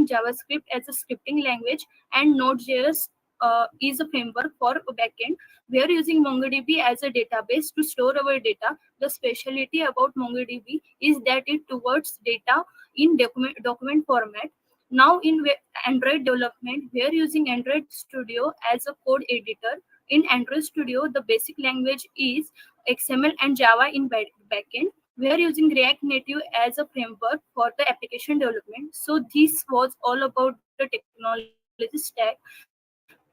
using JavaScript as a scripting language, and Node.js is a framework for backend. We are using MongoDB as a database to store our data. The specialty about MongoDB is that it towards data in document format. Now in Android development, we are using Android Studio as a code editor. In Android Studio, the basic language is XML and Java in backend. We are using React Native as a framework for the application development. So this was all about the technology stack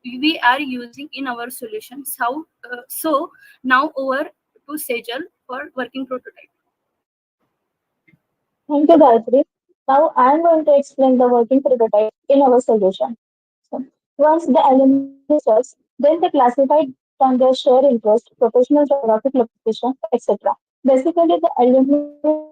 we are using in our solutions. So now over to Sejal for working prototype. Thank you, Gayatri. Now I am going to explain the working prototype in our solution. So, once the alumni registers, then they classify on their share interest, professional geographic location, etc. Basically, the alumni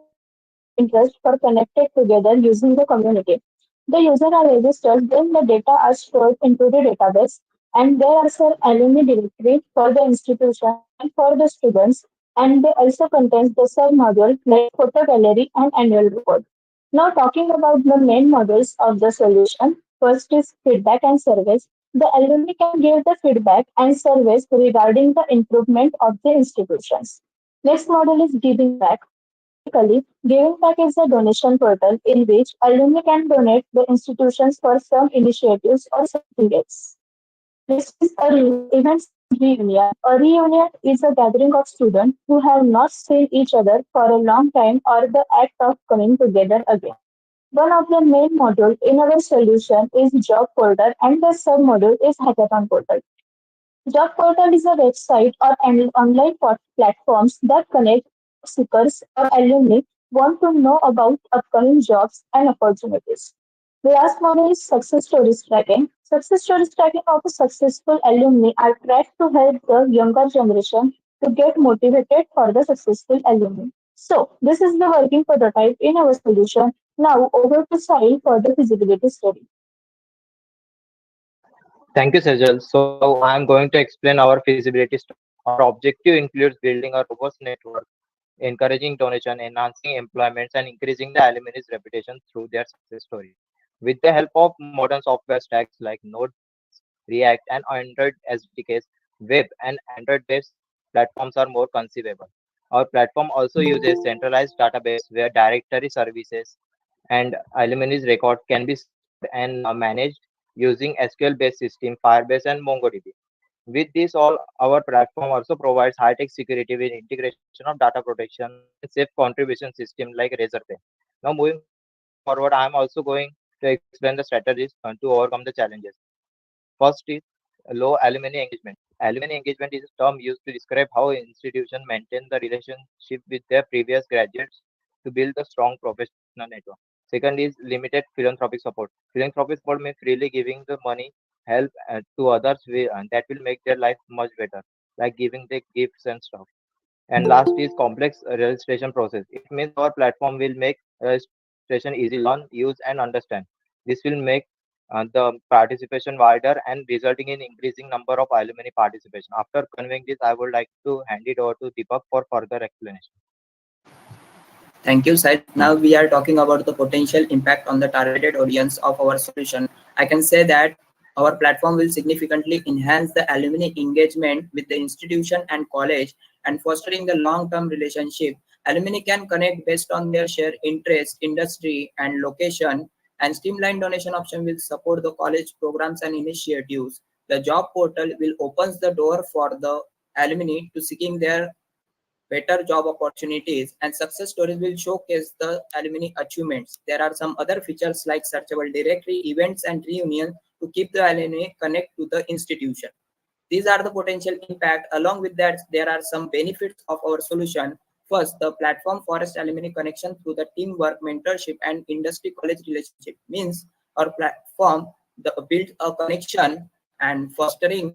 interest for connected together using the community. The user are registered, then the data are stored into the database, and there are some alumni directory for the institution and for the students, and they also contains the sub module like photo gallery and annual report. Now talking about the main modules of the solution, first is feedback and surveys. The alumni can give the feedback and surveys regarding the improvement of the institutions. Next module is giving back. Basically, giving back is a donation portal in which alumni can donate the institutions for some initiatives or certificates. Next is a events reunion. A reunion is a gathering of students who have not seen each other for a long time or the act of coming together again. One of the main modules in our solution is job portal and the sub module is hackathon portal. Job portal is a website or an online platforms that connect seekers or alumni want to know about upcoming jobs and opportunities. The last model is success stories tracking. Success stories tracking of a successful alumni are tracked to help the younger generation to get motivated for the successful alumni. So this is the working prototype in our solution. Now over to Sahil for the feasibility study. Thank you, Sejal. So I am going to explain our feasibility study. Our objective includes building a robust network, encouraging donation, enhancing employment, and increasing the alumni's reputation through their success story. With the help of modern software stacks like Node, React, and Android SDKs, web and Android-based platforms are more conceivable. Our platform also uses centralized database where directory services and alumni's record can be stored and managed using SQL-based system, Firebase, and MongoDB. With this all, our platform also provides high-tech security with integration of data protection and safe contribution system like Razorpay. Now moving forward, I am also going to explain the strategies to overcome the challenges. First is low alumni engagement. Alumni engagement is a term used to describe how institutions maintain the relationship with their previous graduates to build a strong professional network. Second is limited philanthropic support. Philanthropic support means freely giving the money, help to others that will make their life much better, like giving the gifts and stuff. And last is complex registration process. It means our platform will make registration easy, learn, use, and understand. This will make the participation wider and resulting in increasing number of alumni participation. After conveying this, I would like to hand it over to Deepak for further explanation. Thank you, Sai. Now we are talking about the potential impact on the targeted audience of our solution. I can say that our platform will significantly enhance the alumni engagement with the institution and college and fostering the long-term relationship. Alumni can connect based on their shared interest, industry, and location, and streamlined donation option will support the college programs and initiatives. The job portal will opens the door for the alumni to seeking their better job opportunities, and success stories will showcase the alumni achievements. There are some other features like searchable directory, events, and reunion to keep the alumni connect to the institution. These are the potential impact. Along with that, there are some benefits of our solution. First, the platform forest alumni connection through the teamwork, mentorship, and industry college relationship means our platform build a connection and fostering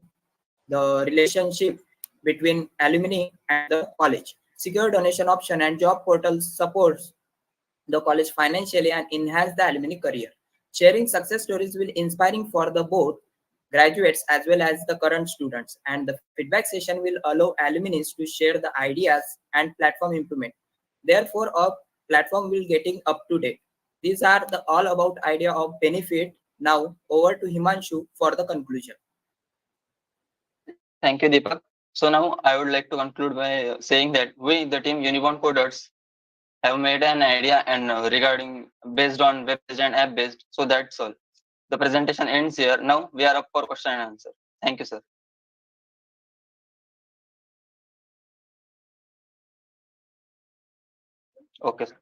the relationship between alumni and the college. Secure donation option and job portal supports the college financially and enhance the alumni career. Sharing success stories will inspiring for the both graduates as well as the current students, and the feedback session will allow alumni to share the ideas and platform improvement. Therefore, our platform will getting up to date. These are the all about idea of benefit. Now over to Himanshu for the conclusion. Thank you, Deepak. So now I would like to conclude by saying that we, the team Unicorn Coders, have made an idea and regarding based on web based and app based. So that's all. The presentation ends here. Now we are up for question and answer. Thank you, sir. Okay, sir.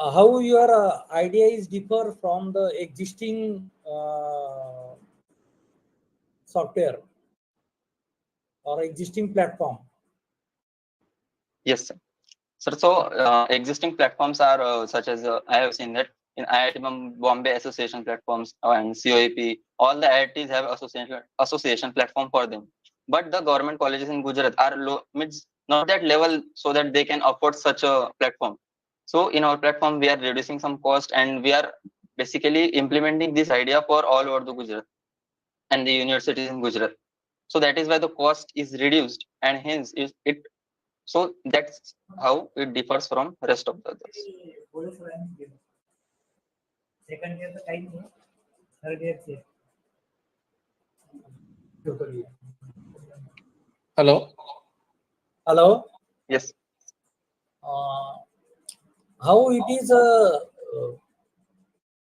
How your idea is differ from the existing software or existing platform? Yes, sir. Sir, so existing platforms are such as I have seen that in IIT Bombay association platforms and COAP, all the IITs have association platform for them. But the government colleges in Gujarat are low, means not that level so that they can afford such a platform. So in our platform, we are reducing some cost and we are basically implementing this idea for all over the Gujarat and the universities in Gujarat. So that is why the cost is reduced and hence it so that's how it differs from rest of the others. Second year the time, third year. Hello. Hello. Yes. How it is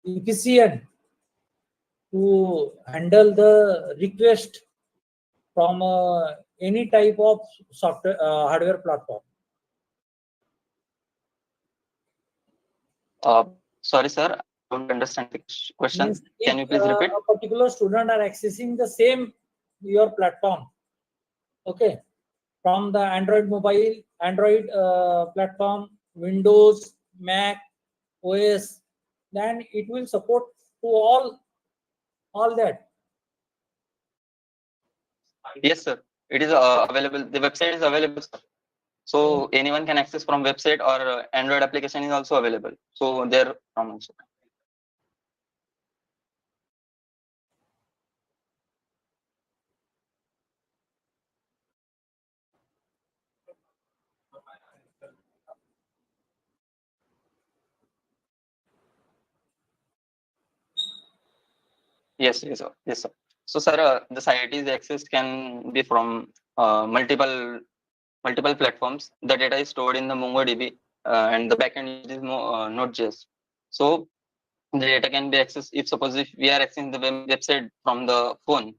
efficient to handle the request from any type of software hardware platform? Sorry, sir, I don't understand the question. Means Can if you please repeat? a particular student are accessing the same your platform, okay, from the Android mobile, Android platform, Windows, Mac, OS, then it will support to all that. Yes, sir. It is available. The website is available, sir. So anyone can access from website or Android application is also available. So there from also. Yes, yes, sir. Yes, sir. So, sir, the CIT's access can be from multiple platforms. The data is stored in the MongoDB and the backend is Node.js. So the data can be accessed if suppose if we are accessing the website from the phone.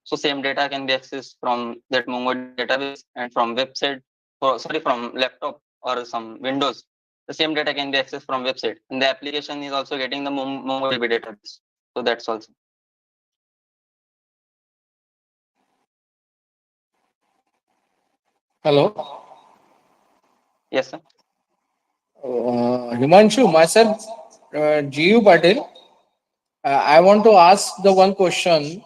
So same data can be accessed from that MongoDB database and from website, from laptop or some Windows. The same data can be accessed from website, and the application is also getting the MongoDB database. So that's also. Hello. Yes, sir. Himanshu, myself, GU Patil. I want to ask the one question.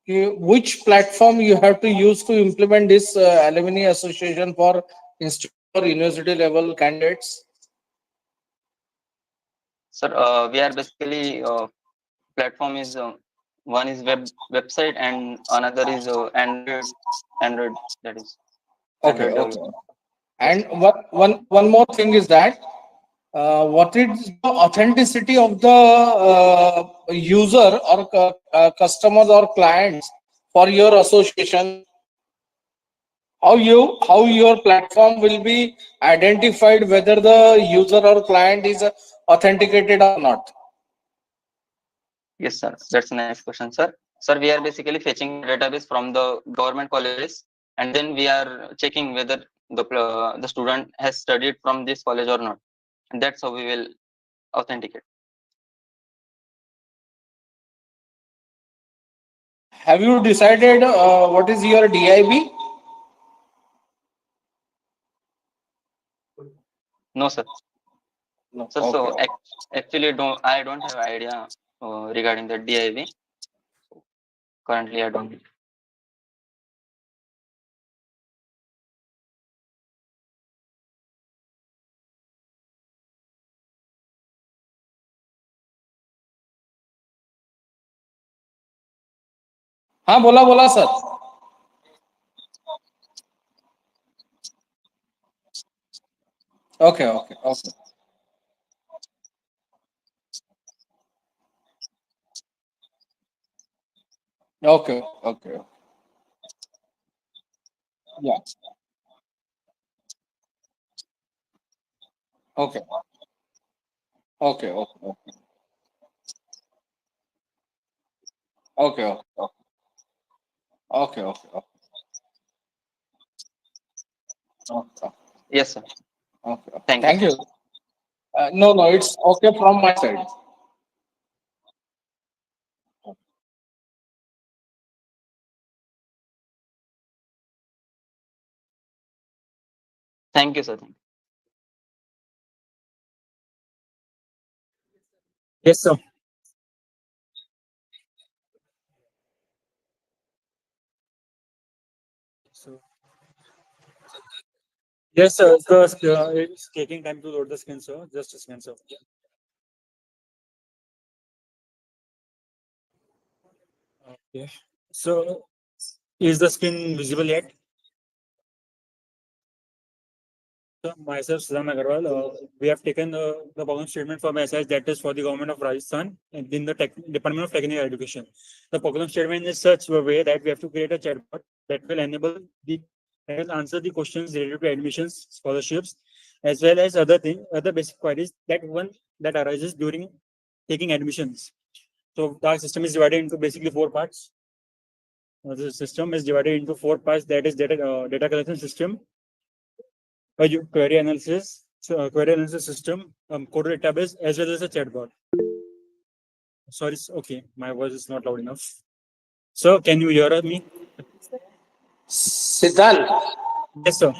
Which platform you have to use to implement this alumni association for institute or university level candidates? Sir, we are basically platform is one is website and another is Android that is Okay, Android okay. development. Yes, And sir. one more thing is that what is the authenticity of the user or customers or clients for your association? How your platform will be identified whether the user or client is authenticated or not? Yes, sir. That's a nice question, sir. Sir, we are basically fetching database from the government colleges, and then we are checking whether the student has studied from this college or not, and that's how we will authenticate. Have you decided what is your DIB? No, sir. No. Sir, Okay. so actually, I don't have idea regarding the DIV. So currently, I don't. हाँ बोला बोला sir. Okay, okay, okay. Okay, okay. Yeah. Okay. Okay, okay, okay, okay, okay, okay, okay, Yes, sir. okay. Thank you. Thank you. No, no, it's okay from my side. Thank you, sir. Thank you. Yes, sir. So, yes, sir. It's taking time to load the screen, sir. Just a second, sir. Okay. So, is the screen visible yet? So, myself, Sudham Agarwal, we have taken the problem statement from SIH, that is for the government of Rajasthan and in the Department of Technical Education. The problem statement is such a way that we have to create a chatbot that will enable that will answer the questions related to admissions, scholarships, as well as other basic queries that arises during taking admissions. So, our system is divided into basically 4 parts. The system is divided into 4 parts. That is data collection system, query analysis system, code database, as well as a chatbot. Sorry, okay, my voice is not loud enough. So, can you hear me? Siddharth, Yes, sir.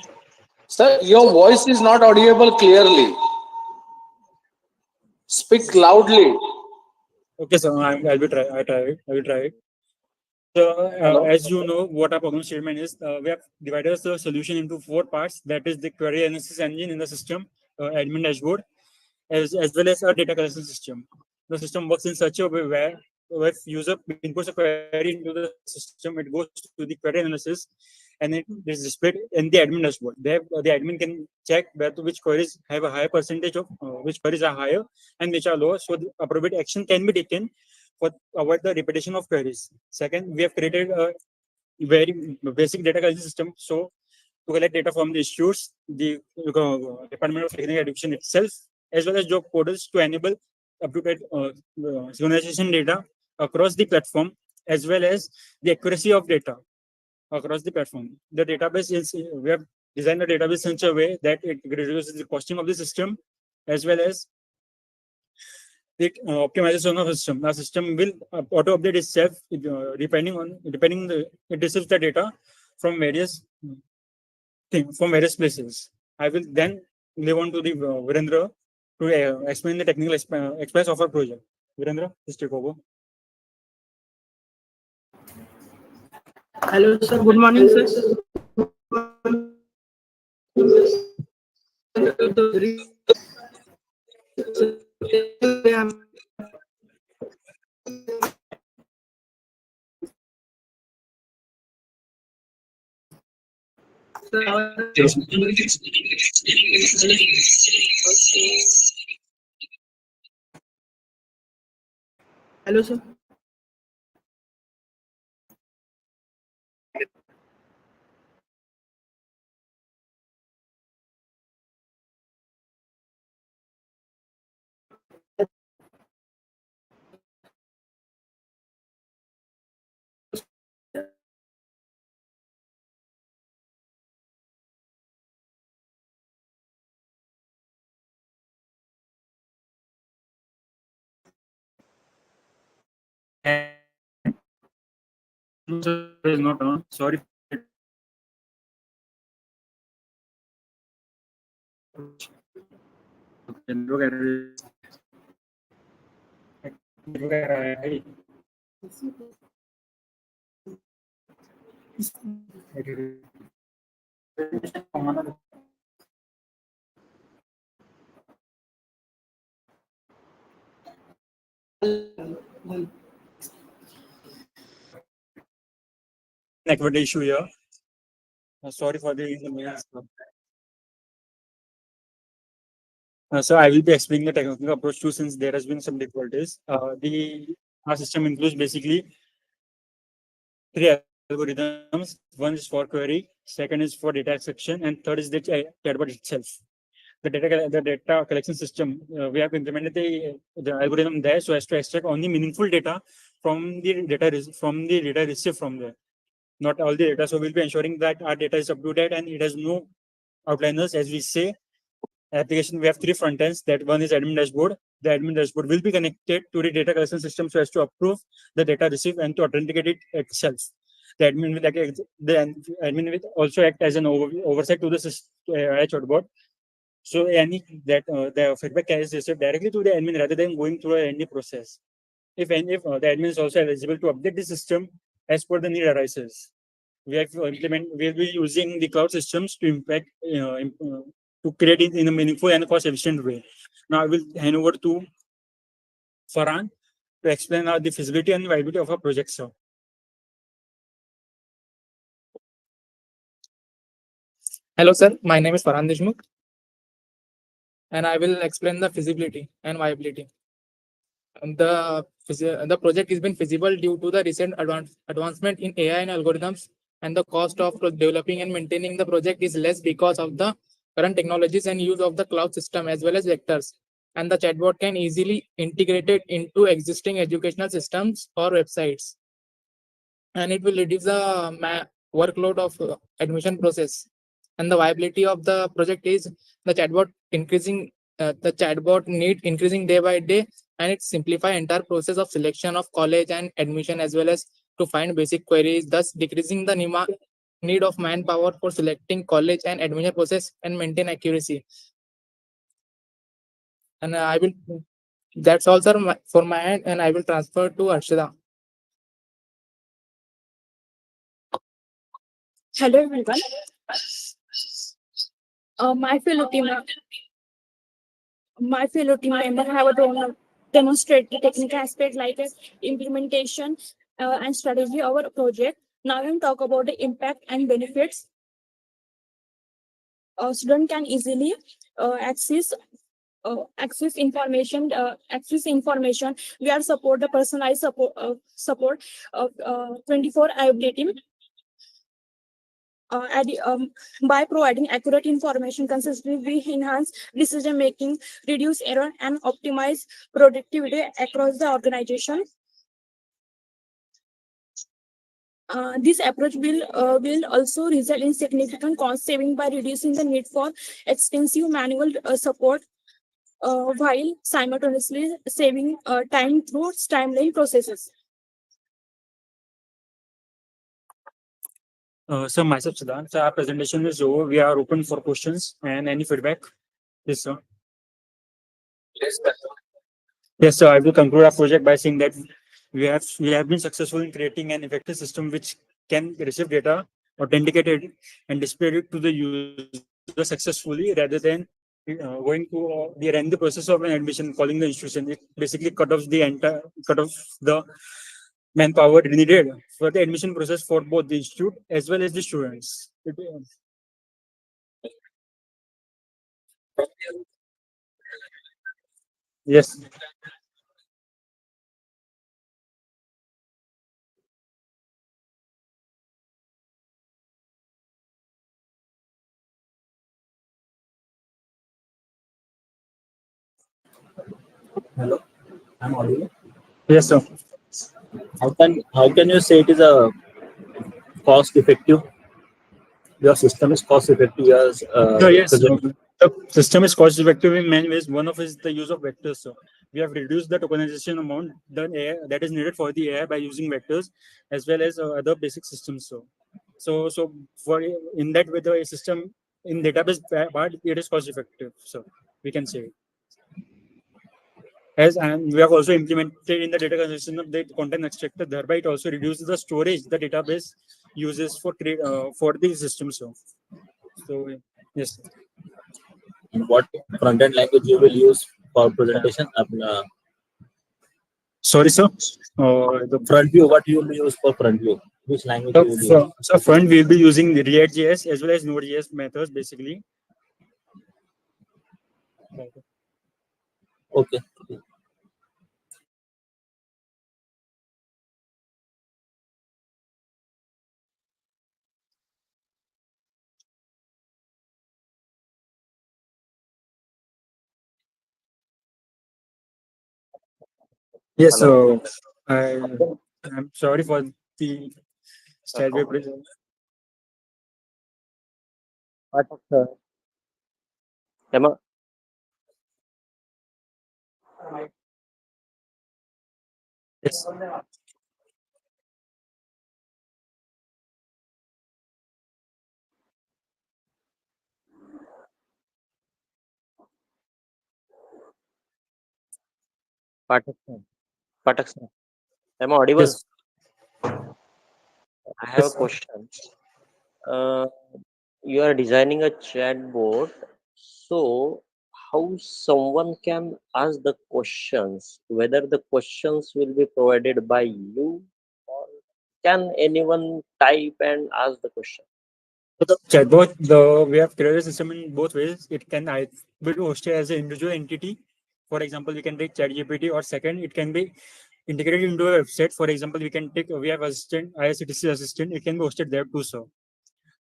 sir, your voice is not audible clearly. Speak loudly. Okay, sir. I'll be try. I try it. I will try it. So, Hello. as you know, what our problem statement is, we have divided the solution into 4 parts. That is the query analysis engine in the system, admin dashboard, as well as a data collection system. The system works in such a way where if user inputs a query into the system, it goes to the query analysis and it is displayed in the admin dashboard. The admin can check which queries have a higher percentage of which queries are higher and which are lower, so the appropriate action can be taken for avoid the repetition of queries. Second, we have created a very basic data collection system. So to collect data from the institutes, the Department of Technical Education itself, as well as job portals to enable up-to-date synchronization data across the platform, as well as the accuracy of data across the platform. The database is, we have designed the database in such a way that it reduces the costing of the system, as well as it optimizes on the system. The system will auto update itself depending it receives the data from various from various places. I will then leave on to the Virendra to explain the technical aspects of our project. Virendra, please take over. Hello, sir. Good morning, sir. Hello, sir. Sir, is not on. Sorry. Network issue here. Sorry for the inconvenience. So I will be explaining the technical approach too, since there has been some difficulties. Our system includes basically three algorithms. One is for query, second is for data extraction, and third is the chatbot itself. The data collection system, we have implemented the algorithm there so as to extract only meaningful data from the data received from there, not all the data. So we'll be ensuring that our data is up to date and it has no outliners. As we say, application, we have three front ends. That one is admin dashboard. The admin dashboard will be connected to the data collection system so as to approve the data received and to authenticate it itself. The admin will also act as an oversight to the chatbot. So the feedback is received directly to the admin rather than going through any process. If the admin is also eligible to update the system as per the need arises. We'll be using the cloud systems to to create it in a meaningful and cost efficient way. Now I will hand over to Farhan to explain the feasibility and viability of our project, sir. Hello, sir. My name is Farhan Deshmukh, and I will explain the feasibility and viability. The project has been feasible due to the recent advancement in AI and algorithms, and the cost of developing and maintaining the project is less because of the current technologies and use of the cloud system as well as vectors. And the chatbot can easily integrate it into existing educational systems or websites, and it will reduce the workload of admission process. And the viability of the project is the chatbot need increasing day by day, and it simplify entire process of selection of college and admission as well as to find basic queries, thus decreasing the need of manpower for selecting college and admission process and maintain accuracy. And that's all, sir, for my end, and I will transfer to Arshida. Hello everyone. My fellow team member have demonstrated technical aspect like implementation and strategy of our project. Now we'll talk about the impact and benefits. A student can easily access information. We are support the personalized support of 24-hour updating. By providing accurate information consistently, we enhance decision making, reduce error, and optimize productivity across the organization. This approach will also result in significant cost saving by reducing the need for extensive manual support, while simultaneously saving time through streamlined processes. So myself, Siddhant. So our presentation is over. We are open for questions and any feedback. Yes, sir. Yes, sir. I will conclude our project by saying that we have been successful in creating an effective system which can receive data, authenticate it, and display it to the user successfully rather than going to the process of an admission, calling the institution. It basically cut off the manpower needed for the admission process for both the institute as well as the students. Yes. Hello, I'm audible. Yes, sir. How can you say it is a cost effective? Your system is cost effective. Yes. Yes, the system is cost effective in many ways. One of is the use of vectors. So we have reduced the tokenization amount that is needed for the AI by using vectors as well as other basic systems. So for in that way, the system in database part, it is cost effective. So we can say. We have also implemented in the data consumption of the content extractor, thereby it also reduces the storage the database uses for the system. So yes. And what front-end language you will use for presentation? Sorry, sir. The front view, what you will use for front view? Which language you will use? So front we will be using the React.js as well as Node.js methods basically. Okay. Yes, Hello. so I'm sorry for the stairway bridge. Am I- Yes. Pathak sir. Pathak sir. Am I audible? Yes. I have a Yes. question. Uh, you are designing a chatbot, so how someone can ask the questions, whether the questions will be provided by you, or can anyone type and ask the question? So the chatbot, we have created a system in both ways. It can either be hosted as an individual entity. For example, we can take ChatGPT, or second, it can be integrated into a website. For example, we have assistant, ICTC assistant. It can be hosted there too. So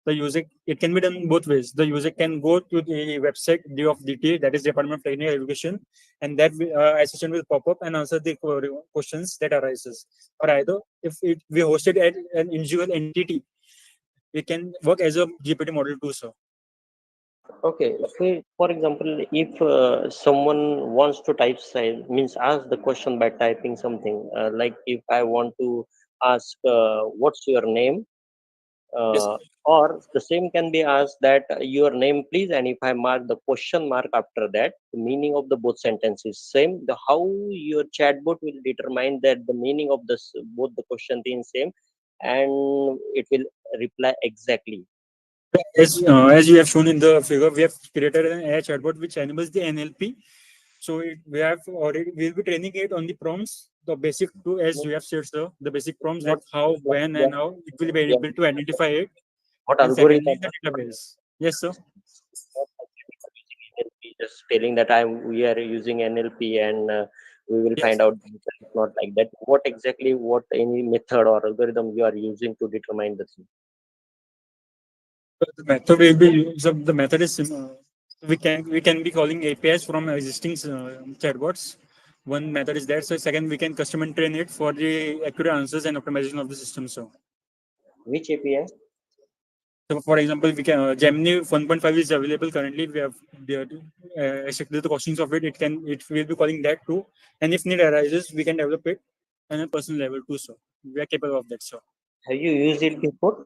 the user, it can be done both ways. The user can go to the website of DT, that is Department of Technical Education, and that assistant will pop up and answer the questions that arises. Or either if we hosted at an individual entity, we can work as a GPT model too. So Okay, for example, if someone wants to type side means ask the question by typing something, like if I want to ask what's your name, yes. or the same can be asked that your name please, and if I mark the question mark after that, the meaning of the both sentences same. The how your chatbot will determine that the meaning of both the question is same, and it will reply exactly. As you have shown in the figure, we have created an AI chatbot which enables the NLP. So we have already, we'll be training it on the prompts, the basic two, as you have said, sir, the basic prompts, What that how, when, and how it will be yeah, able to identify it. what And secondly, algorithm? the database. Yes, sir. NLP, just telling that we are using NLP, and we will Yes. find out the answer. It's not like that. What exactly, what any method or algorithm you are using to determine the thing? The method will be, so the method is we can be calling APIs from existing chatbots. One method is that. So second, we can custom and train it for the accurate answers and optimization of the system. So. Which API? So, for example, we can Gemini 1.5 is available currently. We have extracted the costings of it. It will be calling that too. And if need arises, we can develop it on a personal level too. So we are capable of that. So Have you used it before?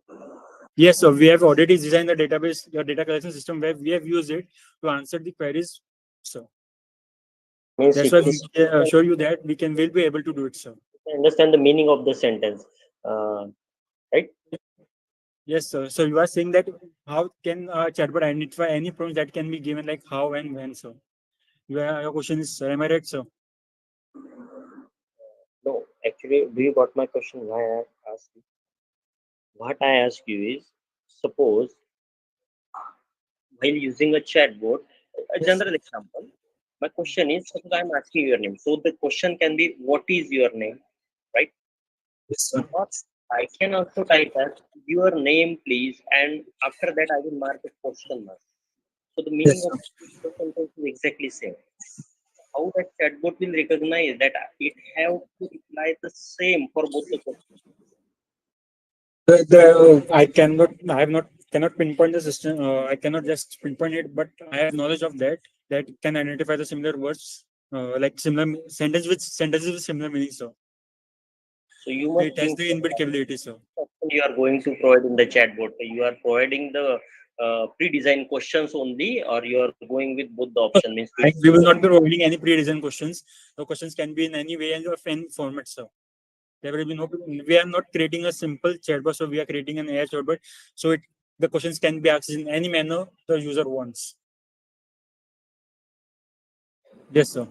yes, so we have already designed the database, the data collection system where we have used it to answer the queries. So Means that's it why will we can assure you that will be able to do it. So understand the meaning of the sentence, right? yes, sir. So you are saying that how can a chatbot identify any prompts that can be given, like how and when? So your question is, am I right, sir? No, actually, do you got my question? Why I asked you? What I ask you is, suppose while using a chatbot, a Yes. general example. My question is, suppose I'm asking your name. So the question can be, what is your name, right? Yes, sir. Or I can also type as your name, please, and after that I will mark a question mark. So the meaning Yes, of sir. the sentence is exactly same. How that chatbot will recognize that it have to reply the same for both the questions? I have not cannot pinpoint the system. I cannot just pinpoint it, but I have knowledge of that. That can identify the similar words, like similar sentences with similar meanings. So So you must it has think the inbuilt capability. So you are going to provide in the chatbot. You are providing the pre-designed questions only, or you are going with both the option? Means We will not be providing any pre-designed questions. The questions can be in any way and of any format, sir. There will be no. We are not creating a simple chatbot, so we are creating an AI chatbot. So the questions can be asked in any manner the user wants. Yes, sir.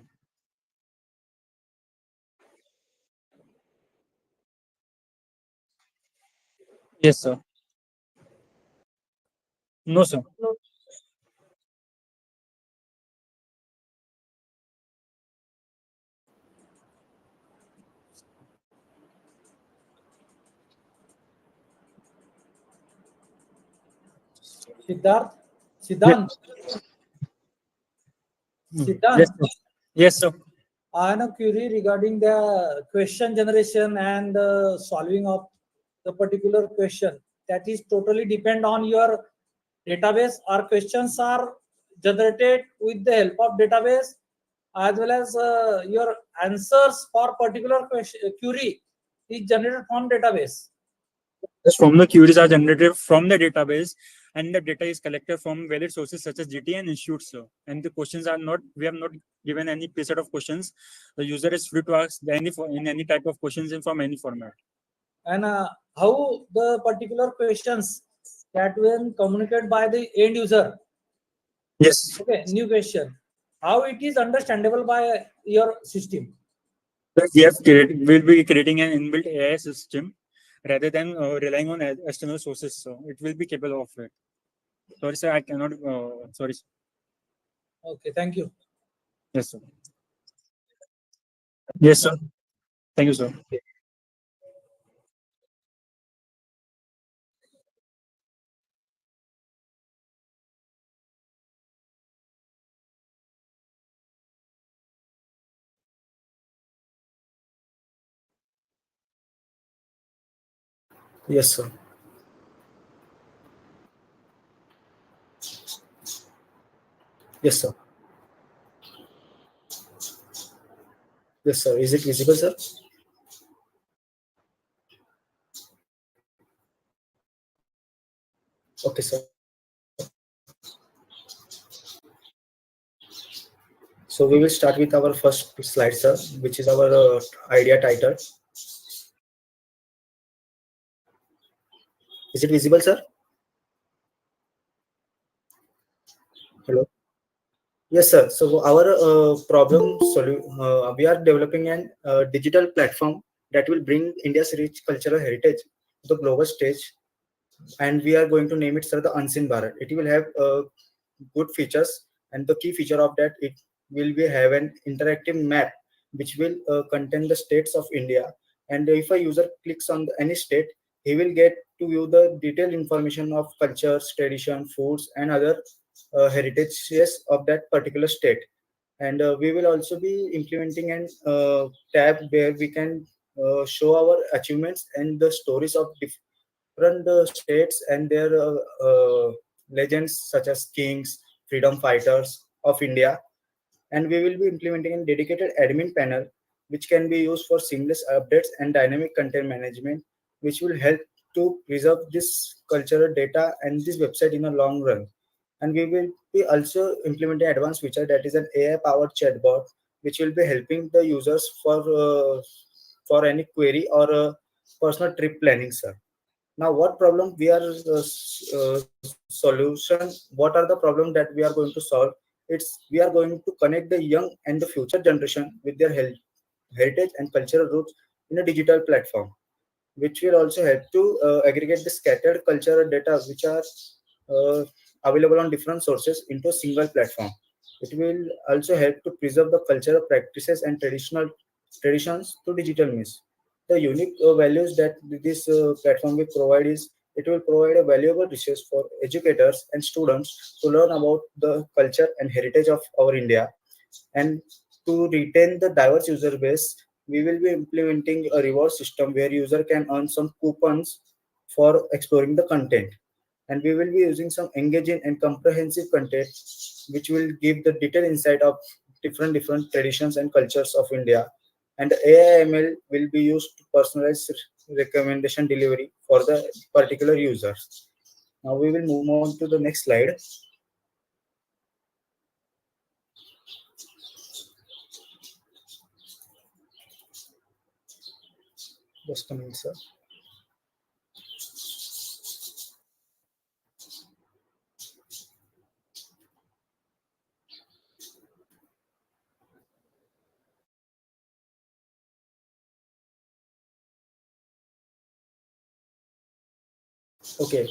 Yes, sir. No, sir. Siddharth, Yes. Siddhant, Yes, Siddhant. sir. Yes, sir. I have a query regarding the question generation and solving of the particular question. That is totally depend on your database. Our questions are generated with the help of database, as well as your answers for particular question, query is generated from database. Just from the queries are generated from the database, and the data is collected from valid sources such as GT and institutes, sir. And the questions are not. We have not given any preset of questions. The user is free to ask in any type of questions in from any format. And how the particular questions that when communicated by the end user. Yes. Okay, new question. How it is understandable by your system? We'll be creating an inbuilt AI system rather than relying on external sources. So it will be capable of it. Sorry, sir, I cannot. Sorry. Sir. Okay, thank you. Yes, sir. Yes, sir. Thank you, sir. Yes, sir. Yes, sir. Yes, sir. Is it visible, sir? Okay, sir. So we will start with our first slide, sir, which is our idea title. Is it visible, sir? Hello. Yes, sir. So our we are developing an digital platform that will bring India's rich cultural heritage to the global stage, and we are going to name it, sir, the Unseen Bharat. It will have good features, and the key feature of that, it will be have an interactive map which will contain the states of India. And if a user clicks on any state, he will get to view the detailed information of cultures, tradition, foods, and other heritages of that particular state. And we will also be implementing an tab where we can show our achievements and the stories of different states and their legends such as kings, freedom fighters of India. And we will be implementing a dedicated admin panel which can be used for seamless updates and dynamic content management, which will help to preserve this cultural data and this website in a long run. And we will be also implementing advanced feature that is an AI powered chatbot which will be helping the users for any query or personal trip planning, sir. Now, what problem we are solution? What are the problem that we are going to solve? It's we are going to connect the young and the future generation with their heritage and cultural roots in a digital platform, which will also help to aggregate the scattered cultural data which are uh, available on different sources into a single platform. It will also help to preserve the cultural practices and traditions to digital means. The unique values that this platform will provide is it will provide a valuable resource for educators and students to learn about the culture and heritage of our India. And to retain the diverse user base, we will be implementing a reward system where user can earn some coupons for exploring the content. And we will be using some engaging and comprehensive content which will give the detailed insight of different traditions and cultures of India. And AIML will be used to personalize recommendation delivery for the particular users. Now we will move on to the next slide. Just a minute, sir. Okay,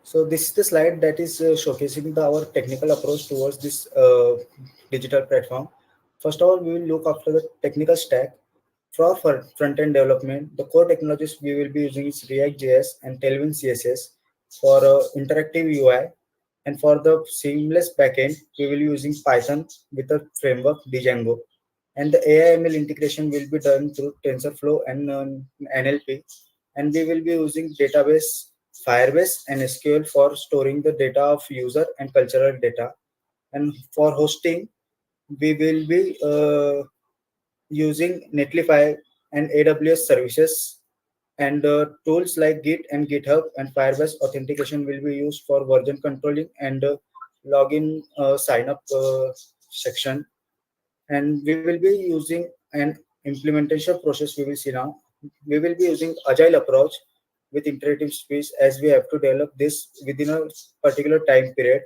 so this is the slide that is showcasing our technical approach towards this digital platform. First of all, we will look after the technical stack. For front-end development, the core technologies we will be using is React.js and Tailwind CSS for interactive UI. And for the seamless backend, we will be using Python with the framework Django. And the AI/ML integration will be done through TensorFlow and NLP. And we will be using database Firebase and SQL for storing the data of user and cultural data. And for hosting, we will be using Netlify and AWS services, and tools like Git and GitHub and Firebase authentication will be used for version controlling and login sign up section. And we will be using an implementation process. We will see now. We will be using agile approach with iterative speed, as we have to develop this within a particular time period.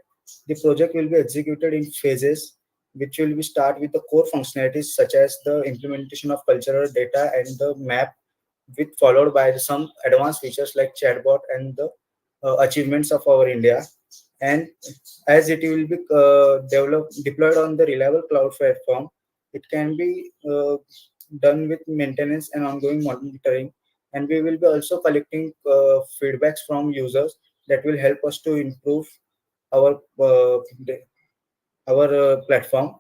The project will be executed in phases, which will be start with the core functionalities such as the implementation of cultural data and the map, with followed by some advanced features like chatbot and the achievements of our India. And as it will be deployed on the reliable cloud platform, it can be done with maintenance and ongoing monitoring. And we will be also collecting feedbacks from users that will help us to improve our platform.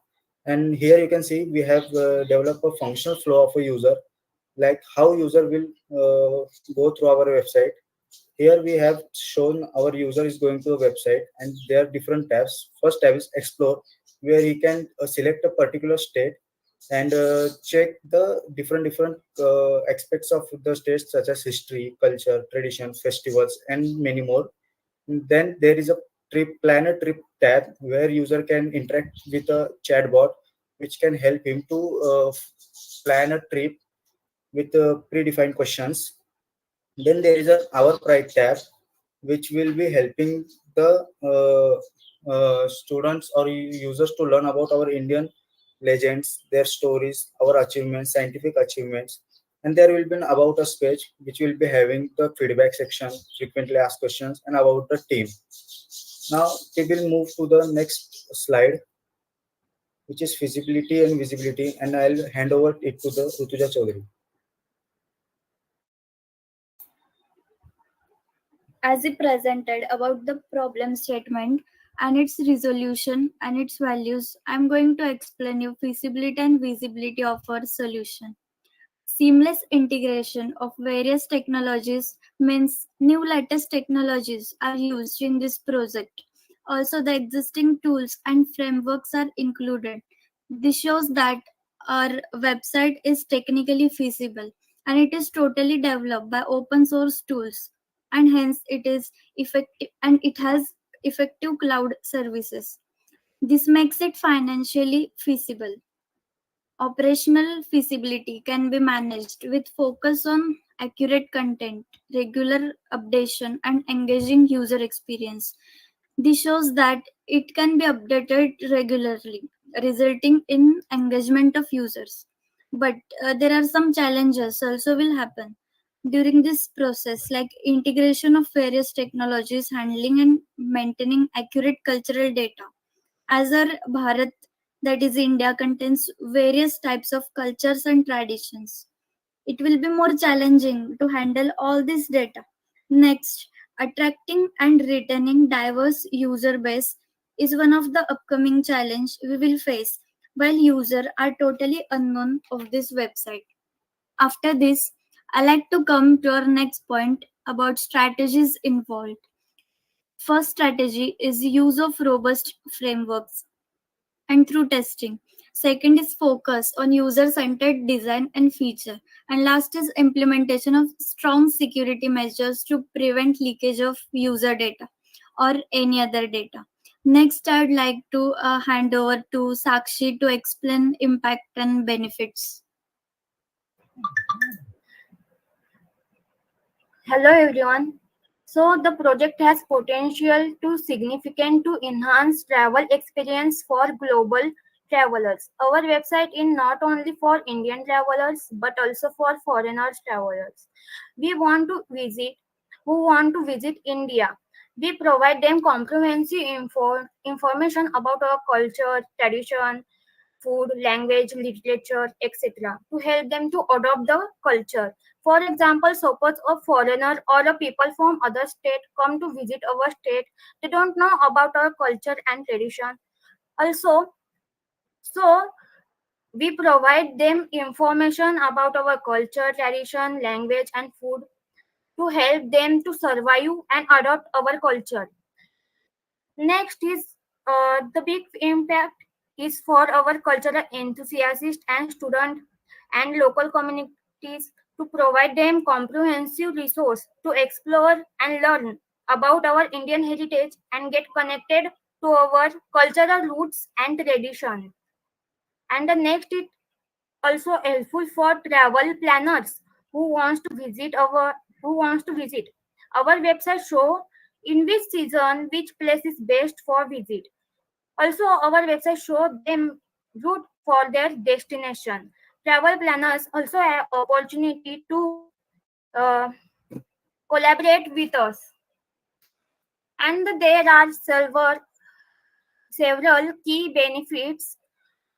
And here you can see we have developed a functional flow of a user, like how user will go through our website. Here we have shown our user is going to a website, and there are different tabs. First tab is explore, where he can select a particular state and check the different aspects of the states, such as history, culture, tradition, festivals, and many more. Then there is a plan a trip tab, where user can interact with a chatbot, which can help him to plan a trip with predefined questions. Then there is a our pride tab, which will be helping the students or users to learn about our Indian legends, their stories, our achievements, scientific achievements. And there will be an about us page, which will be having the feedback section, frequently asked questions, and about the team. Now we will move to the next slide, which is feasibility and visibility, and I'll hand over it to the Rutuja Chaudhary. As he presented about the problem statement and its resolution and its values, I'm going to explain you feasibility and visibility of our solution. Seamless integration of various technologies means new latest technologies are used in this project. Also, the existing tools and frameworks are included. This shows that our website is technically feasible and it is totally developed by open source tools, and hence it is effective and it has effective cloud services. This makes it financially feasible. Operational feasibility can be managed with focus on accurate content, regular updation, and engaging user experience. This shows that it can be updated regularly, resulting in engagement of users. But there are some challenges also will happen during this process, like integration of various technologies, handling and maintaining accurate cultural data. As our Bharat, that is India, contains various types of cultures and traditions, it will be more challenging to handle all this data. Next, attracting and retaining diverse user base is one of the upcoming challenge we will face while users are totally unknown of this website. After this, I like to come to our next point about strategies involved. First strategy is use of robust frameworks and through testing. Second is focus on user-centered design and feature. And last is implementation of strong security measures to prevent leakage of user data. or any other data. Next, I'd like to hand over to Sakshi to explain impact and benefits. Hello everyone. So the project has potential to significant to enhance travel experience for global travelers. Our website is not only for Indian travelers but also for foreigners travelers. We want to visit who want to visit India. We provide them comprehensive information about our culture, tradition, food, language, literature, etc. to help them to adopt the culture. For example, suppose a foreigner or a people from other state come to visit our state, they don't know about our culture and tradition. Also, so we provide them information about our culture, tradition, language, and food to help them to survive and adopt our culture. Next is the big impact is for our cultural enthusiasts and students and local communities to provide them comprehensive resource to explore and learn about our Indian heritage and get connected to our cultural roots and tradition. And the next is also helpful for travel planners who wants to visit. Our website show in which season which place is best for visit. Also, our website show them route for their destination. Travel planners also have opportunity to uh, collaborate with us. And there are several key benefits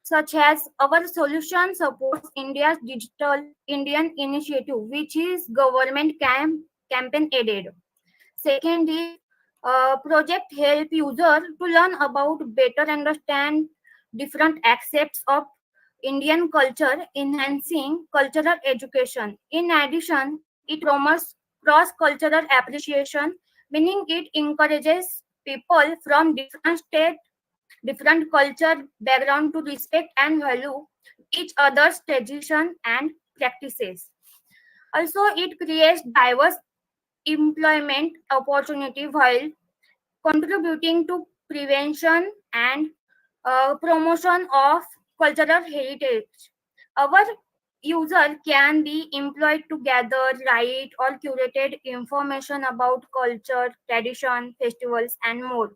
such as our solution supports India's digital Indian initiative, which is government campaign aided. Second is project help user to learn about better understand different aspects of Indian culture, enhancing cultural education. In addition, it promotes cross-cultural appreciation, meaning it encourages people from different states, different culture background to respect and value each other's tradition and practices. Also, it creates diverse employment opportunity while contributing to prevention and promotion of cultural heritage. Our user can be employed to gather, write, or curated information about culture, tradition, festivals, and more.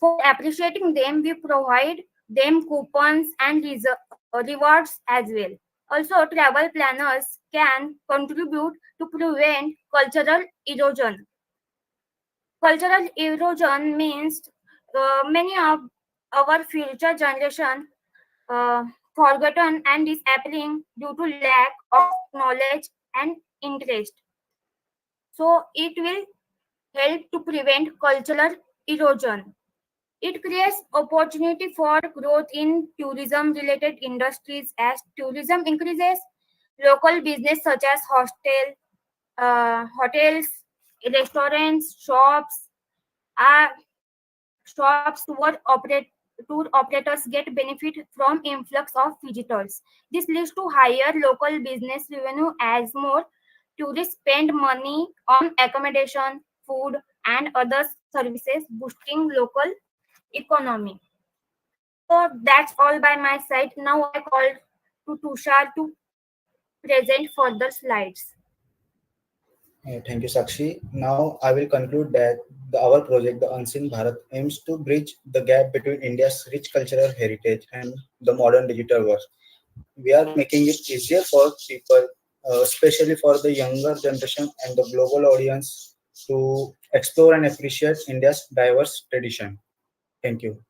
For appreciating them, we provide them coupons and rewards as well. Also, travel planners can contribute to prevent cultural erosion. Cultural erosion means many of our future generation uh, forgotten and disappearing due to lack of knowledge and interest. So it will help to prevent cultural erosion. It creates opportunity for growth in tourism-related industries as tourism increases. Local business such as hotels, restaurants, shops, tour operators get benefit from influx of visitors. This leads to higher local business revenue as more tourists spend money on accommodation, food, and other services, boosting local economy. So that's all by my side. Now I call to Tushar to present further slides. Thank you, Sakshi. Now I will conclude that our project, the Unseen Bharat, aims to bridge the gap between India's rich cultural heritage and the modern digital world. We are making it easier for people, especially for the younger generation and the global audience, to explore and appreciate India's diverse tradition. Thank you.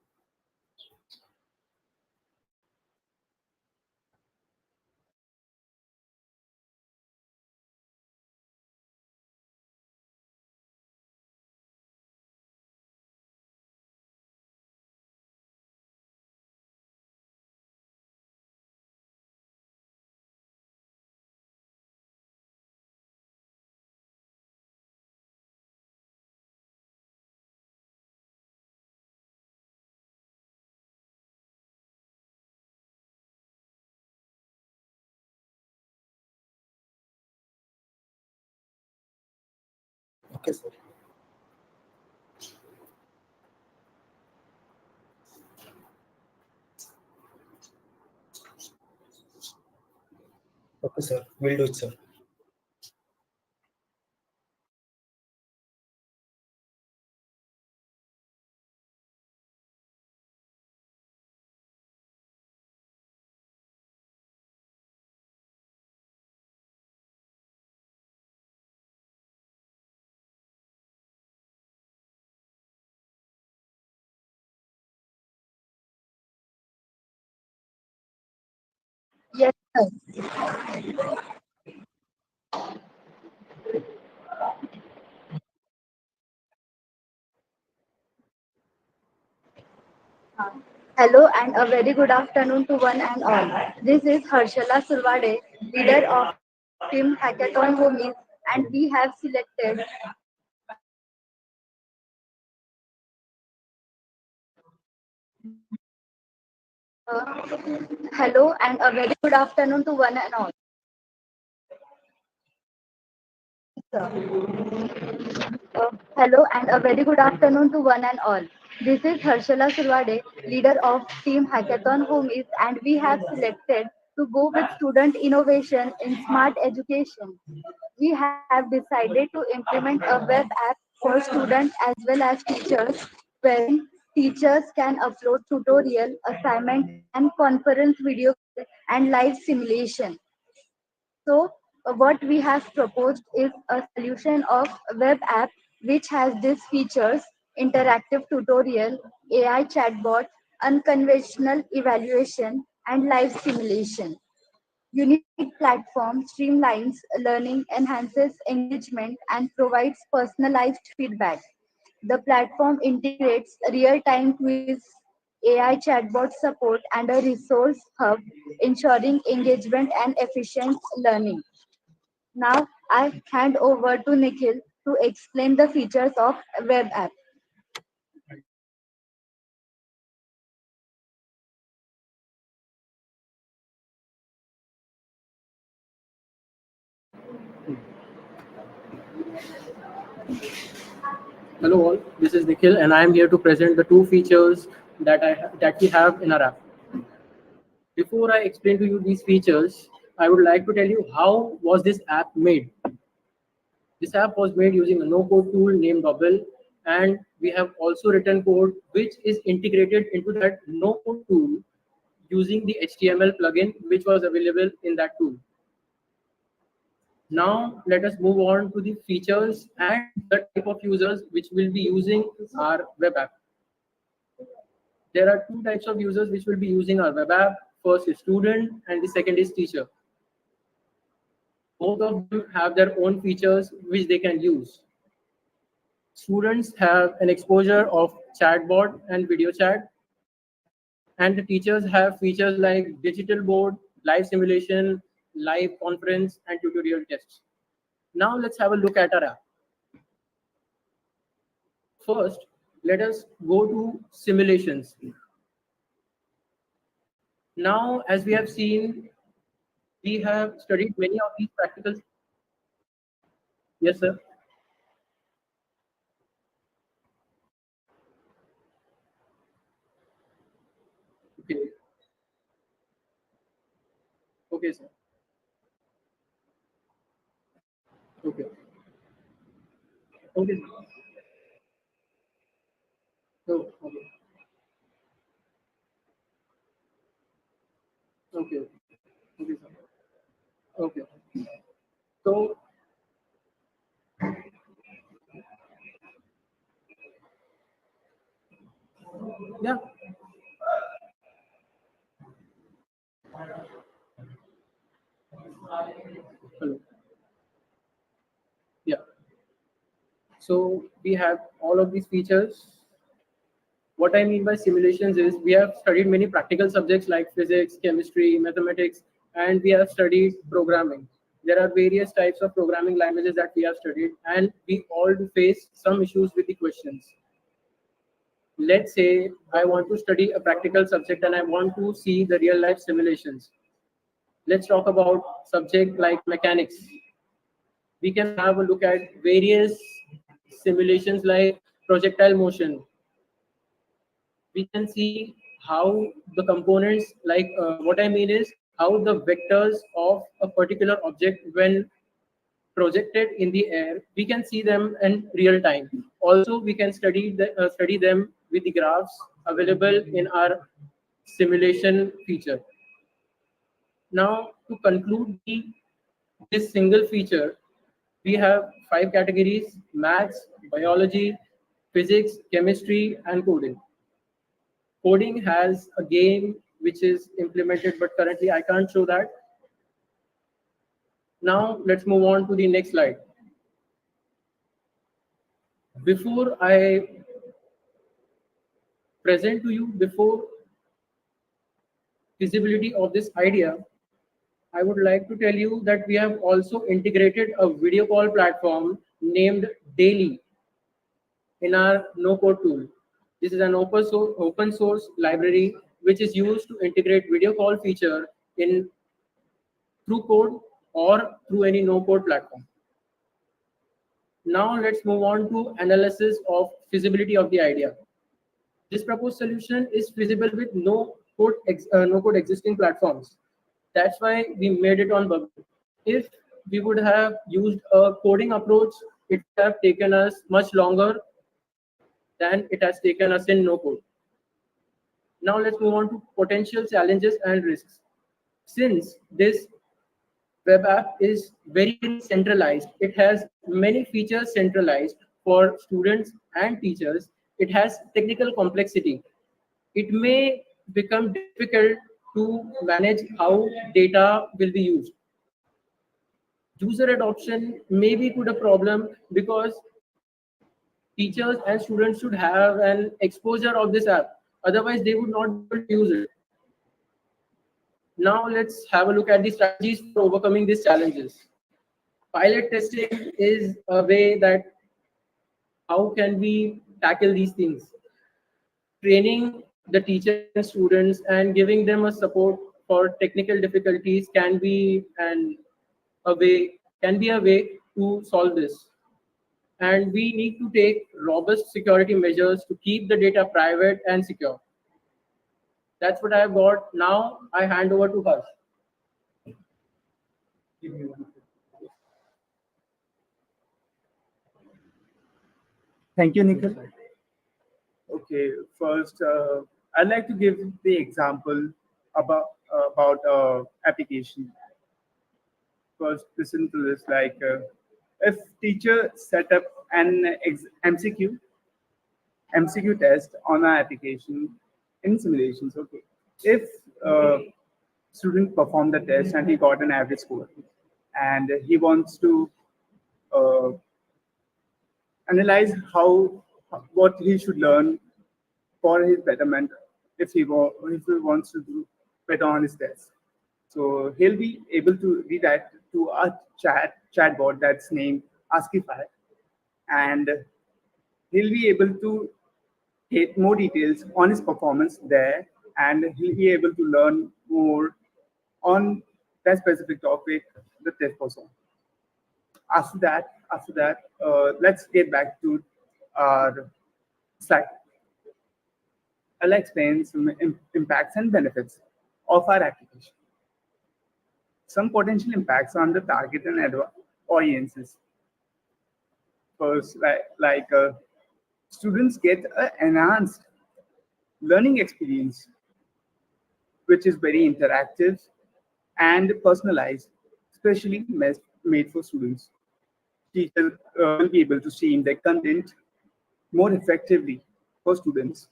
Okay, sir. Okay, sir. We'll do it, sir. Yes, sir. Hello and a very good afternoon to one and all. This is Harshala Surwade, leader of Team Hackathon Homies, and we have selected. Hello and a very good afternoon to one and all. Hello and a very good afternoon to one and all. This is Harshala Surwade, leader of Team Hackathon Homies, and we have selected to go with student innovation in smart education. We have decided to implement a web app for students as well as teachers, wherein teachers can upload tutorial, assignment, and conference video and live simulation. So what we have proposed is a solution of web app which has these features: interactive tutorial, AI chatbot, unconventional evaluation, and live simulation. Unique platform streamlines learning, enhances engagement, and provides personalized feedback. The platform integrates real-time quiz, AI chatbot support, and a resource hub, ensuring engagement and efficient learning. Now, I hand over to Nikhil to explain the features of web app. Hello all, this is Nikhil and I am here to present the two features that we have in our app. Before I explain to you these features, I would like to tell you how was this app made. This app was made using a no-code tool named Bubble, and we have also written code which is integrated into that no-code tool using the HTML plugin which was available in that tool. Now let us move on to the features and the type of users which will be using our web app. There are two types of users which will be using our web app. First is student and the second is teacher. Both of them have their own features which they can use. Students have an exposure of chatbot and video chat, and the teachers have features like digital board, live simulation, live conference, and tutorial tests. Now let's have a look at our app. First, let us go to simulations. Now, as we have seen, we have studied many of these practicals. Yes, sir. Okay. Okay, sir. Okay. Okay. Oh, okay. Okay. Okay, sir. Okay. So, yeah. Hello. Yeah. So we have all of these features. What I mean by simulations is we have studied many practical subjects like physics, chemistry, mathematics, and we have studied programming. There are various types of programming languages that we have studied, and we all do face some issues with the questions. Let's say I want to study a practical subject and I want to see the real life simulations. Let's talk about subject like mechanics. We can have a look at various simulations like projectile motion. We can see how the components, like what I mean is how the vectors of a particular object, when projected in the air, we can see them in real time. Also, we can study them with the graphs available in our simulation feature. Now, to conclude this single feature, we have 5 categories: maths, biology, physics, chemistry, and coding. Coding has a game which is implemented, but currently I can't show that. Now, let's move on to the next slide. Before I present to you before feasibility of this idea, I would like to tell you that we have also integrated a video call platform named Daily in our no-code tool. This is an open source library which is used to integrate video call feature in through code or through any no-code platform. Now let's move on to analysis of feasibility of the idea. This proposed solution is feasible with no code existing platforms. That's why we made it on Bubble. If we would have used a coding approach, it would have taken us much longer than it has taken us in no code. Now let's move on to potential challenges and risks. Since this web app is very centralized, it has many features centralized for students and teachers. It has technical complexity. It may become difficult to manage how data will be used. User adoption may be put a problem because teachers and students should have an exposure of this app. Otherwise, they would not be able to use it. Now let's have a look at the strategies for overcoming these challenges. Pilot testing is a way that how can we tackle these things. Training the teachers and students and giving them a support for technical difficulties can be a way to solve this. And we need to take robust security measures to keep the data private and secure. That's what I've got. Now I hand over to Harsh. Thank you, Nikhil. Okay, first, I'd like to give the example about application. First, listen to this. Like, if teacher set up an MCQ test on our application in simulations. Okay, if student performed the test and he got an average score, and he wants to analyze what he should learn for his betterment if he wants to do better on his test. So he'll be able to redirect to a chatbot that's named Askify, and he'll be able to get more details on his performance there, and he'll be able to learn more on that specific topic the test was on. After that, let's get back to our slide. I'll explain some impacts and benefits of our application. Some potential impacts on the target and audiences. First, students get an enhanced learning experience, which is very interactive and personalized, especially made for students. Teachers will be able to stream their content more effectively for students.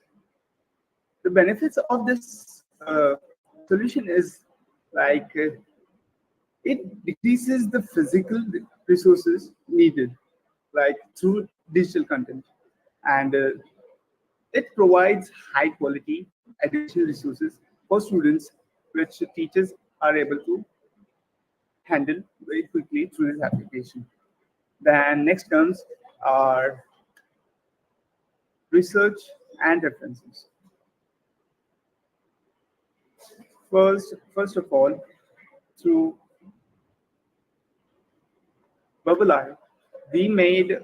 The benefits of this solution is it decreases the physical resources needed, like through digital content, and it provides high quality additional resources for students, which teachers are able to handle very quickly through this application. Then next comes our research and references. First of all, through Bubble.io, we made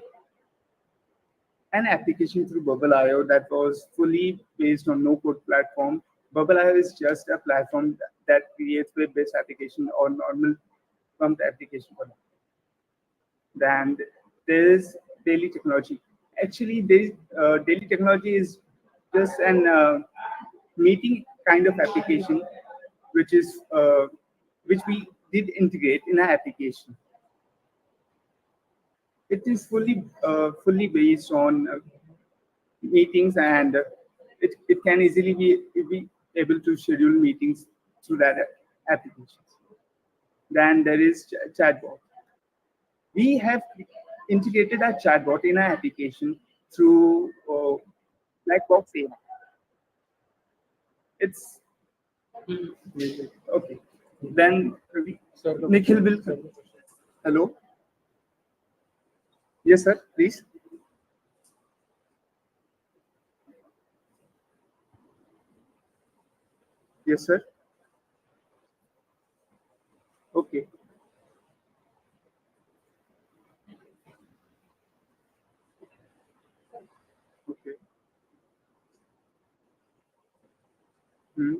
an application through Bubble.io that was fully based on no-code platform Bubble IO is just a platform that creates web-based application or normal prompt application for that. Then there is daily technology. Actually, daily technology is just an meeting kind of application, which is which we did integrate in our application. It is fully based on meetings, and it can easily be able to schedule meetings through that application. Then there is chatbot. We have integrated our chatbot in our application through black box Seva. It's okay. Then Nikhil will. Hello. Yes, sir. Please. Yes, sir. Okay. Okay. Hmm.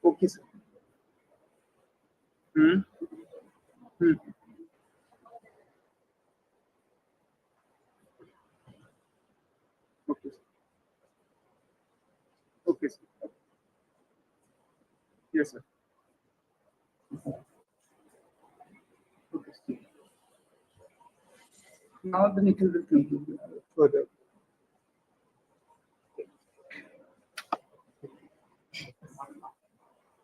Okay, sir. Hmm. Hmm. Okay. Sir. Okay, sir. Yes, sir. Okay. Sir. Now the Nikhil will conclude further.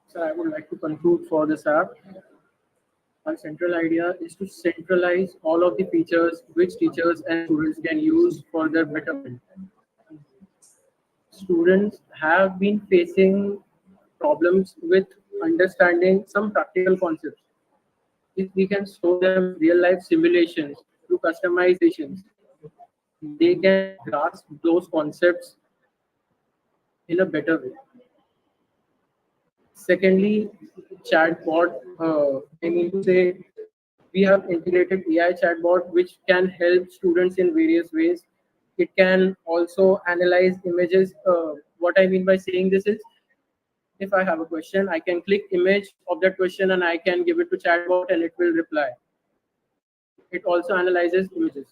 So I would like to conclude for this app. Our central idea is to centralize all of the features which teachers and students can use for their betterment. Students have been facing problems with understanding some practical concepts. If we can show them real life simulations through customizations, they can grasp those concepts in a better way. Secondly, chatbot, I mean to say, we have integrated AI chatbot which can help students in various ways. It can also analyze images. What I mean by saying this is, if I have a question, I can click image of that question and I can give it to chatbot and it will reply. It also analyzes images.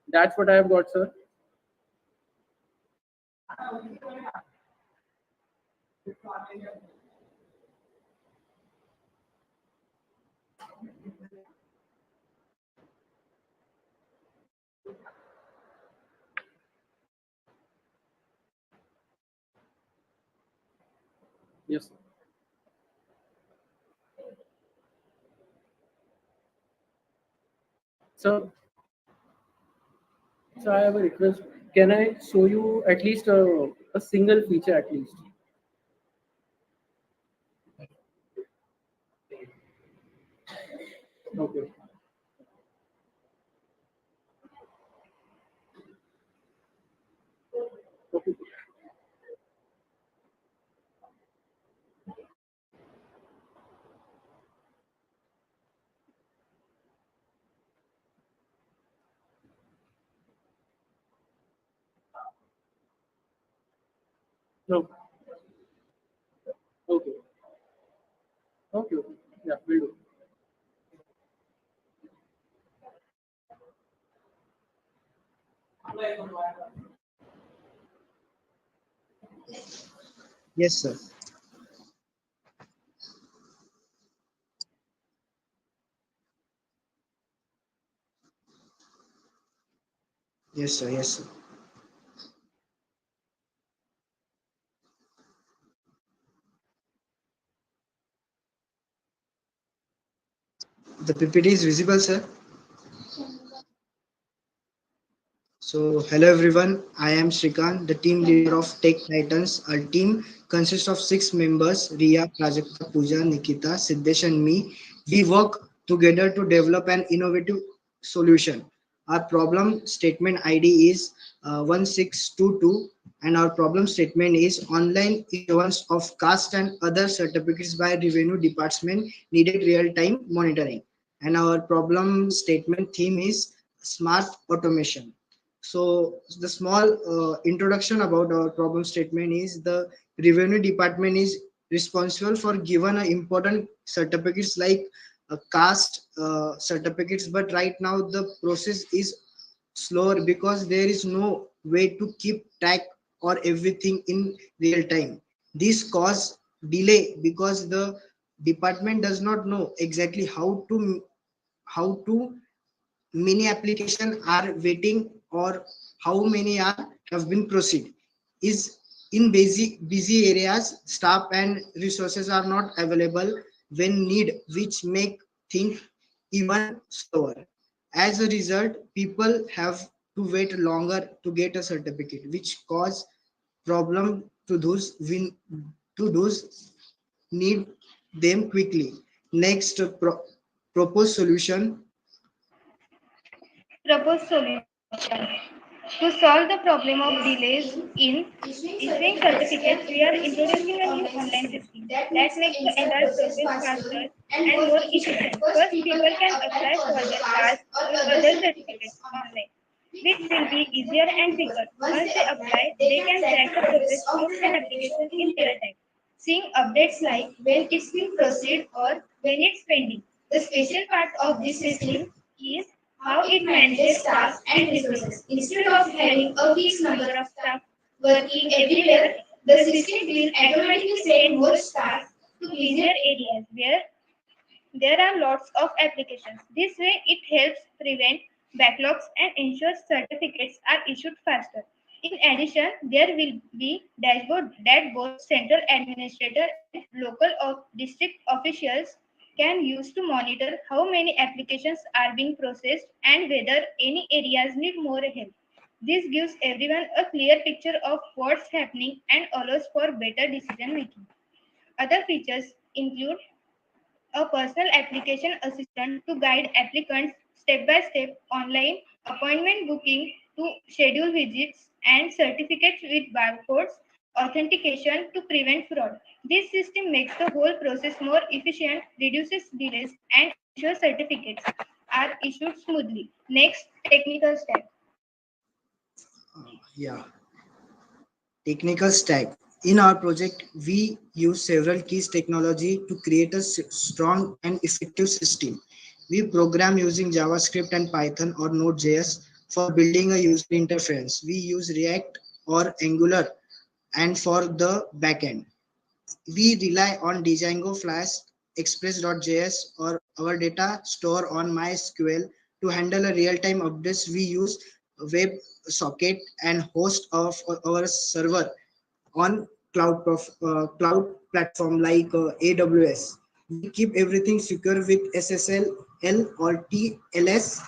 That's what I have got, sir. Yes. So, so I have a request. Can I show you at least a single feature at least? Okay. Okay. No. Okay. Okay. Okay. Yeah, we'll do. Yes, sir. Yes, sir. Yes, sir. The PPT is visible, sir. So, hello everyone. I am Shrikant, the team leader of Tech Titans. Our team consists of 6 members: Riya, Prajakta, Pooja, Nikita, Siddesh, and me. We work together to develop an innovative solution. Our problem statement ID is 1622, and our problem statement is online issuance of caste and other certificates by Revenue Department needed real-time monitoring. And our problem statement theme is smart automation. So the small introduction about our problem statement is the revenue department is responsible for given important certificates like caste certificates, but right now the process is slower because there is no way to keep track or everything in real time. This cause delay because the department does not know exactly how to many applications are waiting or how many are have been proceed is in busy areas staff and resources are not available when need, which make things even slower. As a result, people have to wait longer to get a certificate, which cause problem to those need them quickly. Next, proposed solution. Proposed solution. To solve the problem of delays in issuing certificates, we are introducing a new online system that makes the entire process faster and more efficient. First, people can apply for the caste or other certificates online, which will be easier and quicker. Once they apply, they can track the progress of an application in real time, seeing updates like when it's been proceeded or when it's pending. The special part of this system is how it manages staff and resources. Instead of having a fixed number of staff working everywhere, the system will automatically send more staff to busier areas where there are lots of applications. This way, it helps prevent backlogs and ensures certificates are issued faster. In addition, there will be dashboard that both central administrator and local district officials can use to monitor how many applications are being processed and whether any areas need more help. This gives everyone a clear picture of what's happening and allows for better decision making. Other features include a personal application assistant to guide applicants step by step online, appointment booking to schedule visits, and certificates with barcodes, authentication to prevent fraud. This system makes the whole process more efficient, reduces delays, and ensures certificates are issued smoothly. Next, technical step. Yeah, technical stack. In our project, we use several keys technology to create a strong and effective system. We program using JavaScript and Python or Node.js for building a user interface. We use React or Angular and for the backend. We rely on Django, Flash, Express.js or our data store on MySQL to handle a real-time updates. We use WebSocket and host of our server on cloud platform like AWS. We keep everything secure with SSL or TLS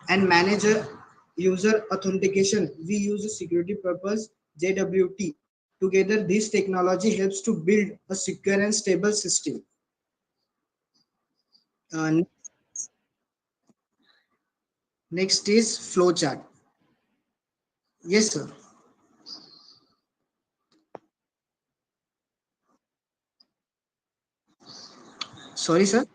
and manage a user authentication. We use a security purpose JWT. Together, this technology helps to build a secure and stable system. Uh, Next is flowchart. Yes, sir. Sorry, sir.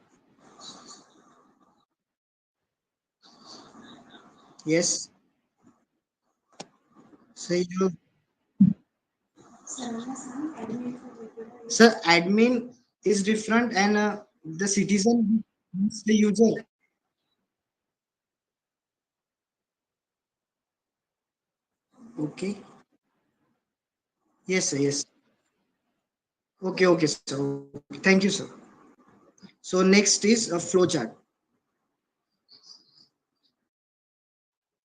Yes. So you, sir, admin is different and the citizen is the user. Okay. Yes, sir. Yes. Okay. Okay, sir. Okay. Thank you, sir. So next is a flowchart.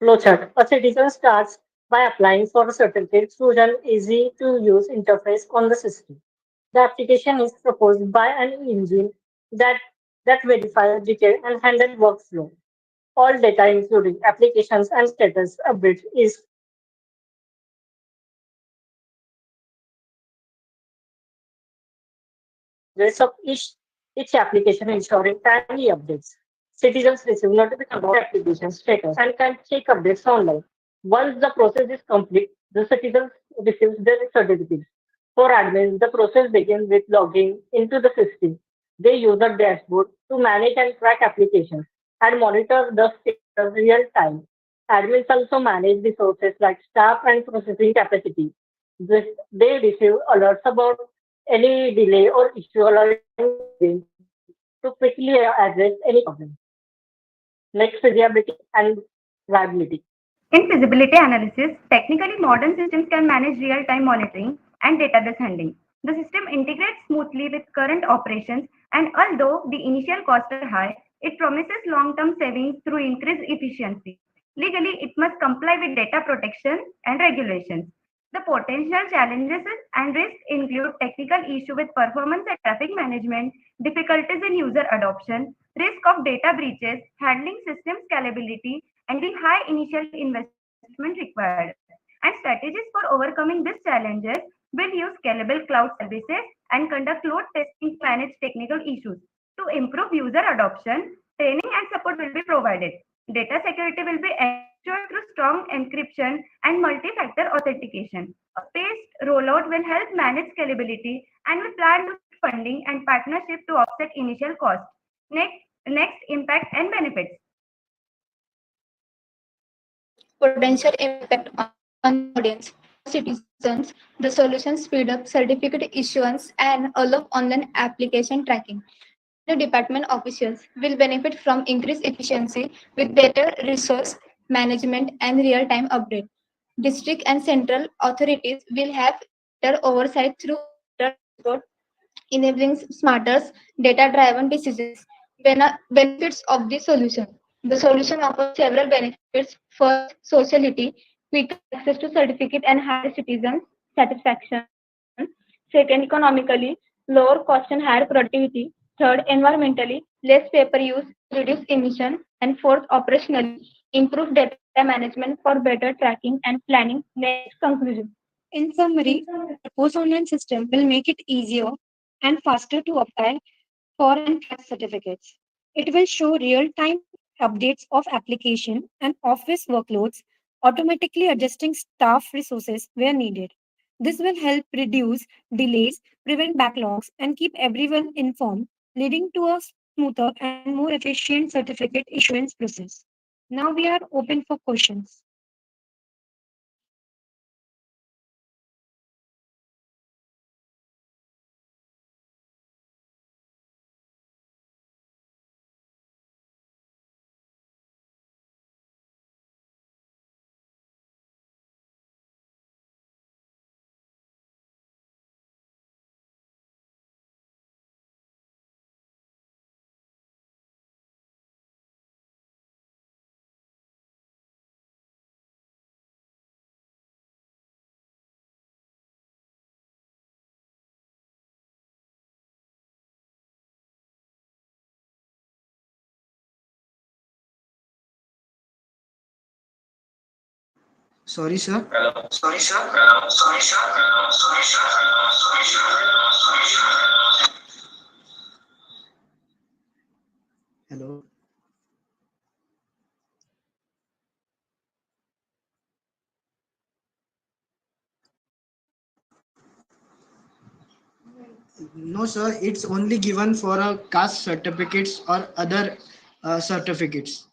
Flowchart. A citizen starts by applying for a certificate through an easy to use interface on the system. The application is proposed by an engine that, that verifies detail and handle workflow. All data, including applications and status updates, is progress of each application ensuring timely updates. Citizens receive notifications about application status and can check updates online. Once the process is complete, the citizens receives their certificates. For admins, the process begins with logging into the system. They use the dashboard to manage and track applications and monitor the status real time. Admins also manage resources like staff and processing capacity. They receive alerts about any delay or issue, allowing admins to quickly address any problem. Next, feasibility and viability. In feasibility analysis, technically modern systems can manage real-time monitoring and database handling. The system integrates smoothly with current operations, and although the initial costs are high, it promises long-term savings through increased efficiency. Legally, it must comply with data protection and regulations. The potential challenges and risks include technical issues with performance and traffic management, difficulties in user adoption, risk of data breaches, handling system scalability, and the high initial investment required. And strategies for overcoming these challenges will use scalable cloud services and conduct load testing to manage technical issues. To improve user adoption, training and support will be provided. Data security will be ensured through strong encryption and multi-factor authentication. A phased rollout will help manage scalability, and we plan to seek funding and partnership to offset initial costs. Next, impact and benefits. Potential impact on the audience. For citizens, the solution speed up certificate issuance and allow online application tracking. The department officials will benefit from increased efficiency with better resource management and real-time update. District and central authorities will have better oversight through report, enabling smarter data-driven decisions. Benefits of the solution. The solution offers several benefits. First, sociality, quicker access to certificate and higher citizen satisfaction. Second, economically, lower cost and higher productivity. Third, environmentally, less paper use, reduce emission. And fourth, operationally, improve data management for better tracking and planning. Next conclusion. In summary, the proposed online system will make it easier and faster to apply for and track certificates. It will show real-time updates of application and office workloads, automatically adjusting staff resources where needed. This will help reduce delays, prevent backlogs, and keep everyone informed, leading to a smoother and more efficient certificate issuance process. Now we are open for questions. Sorry, sir. Sorry, sir. Hello. No, sir. It's only given for caste certificates or other certificates.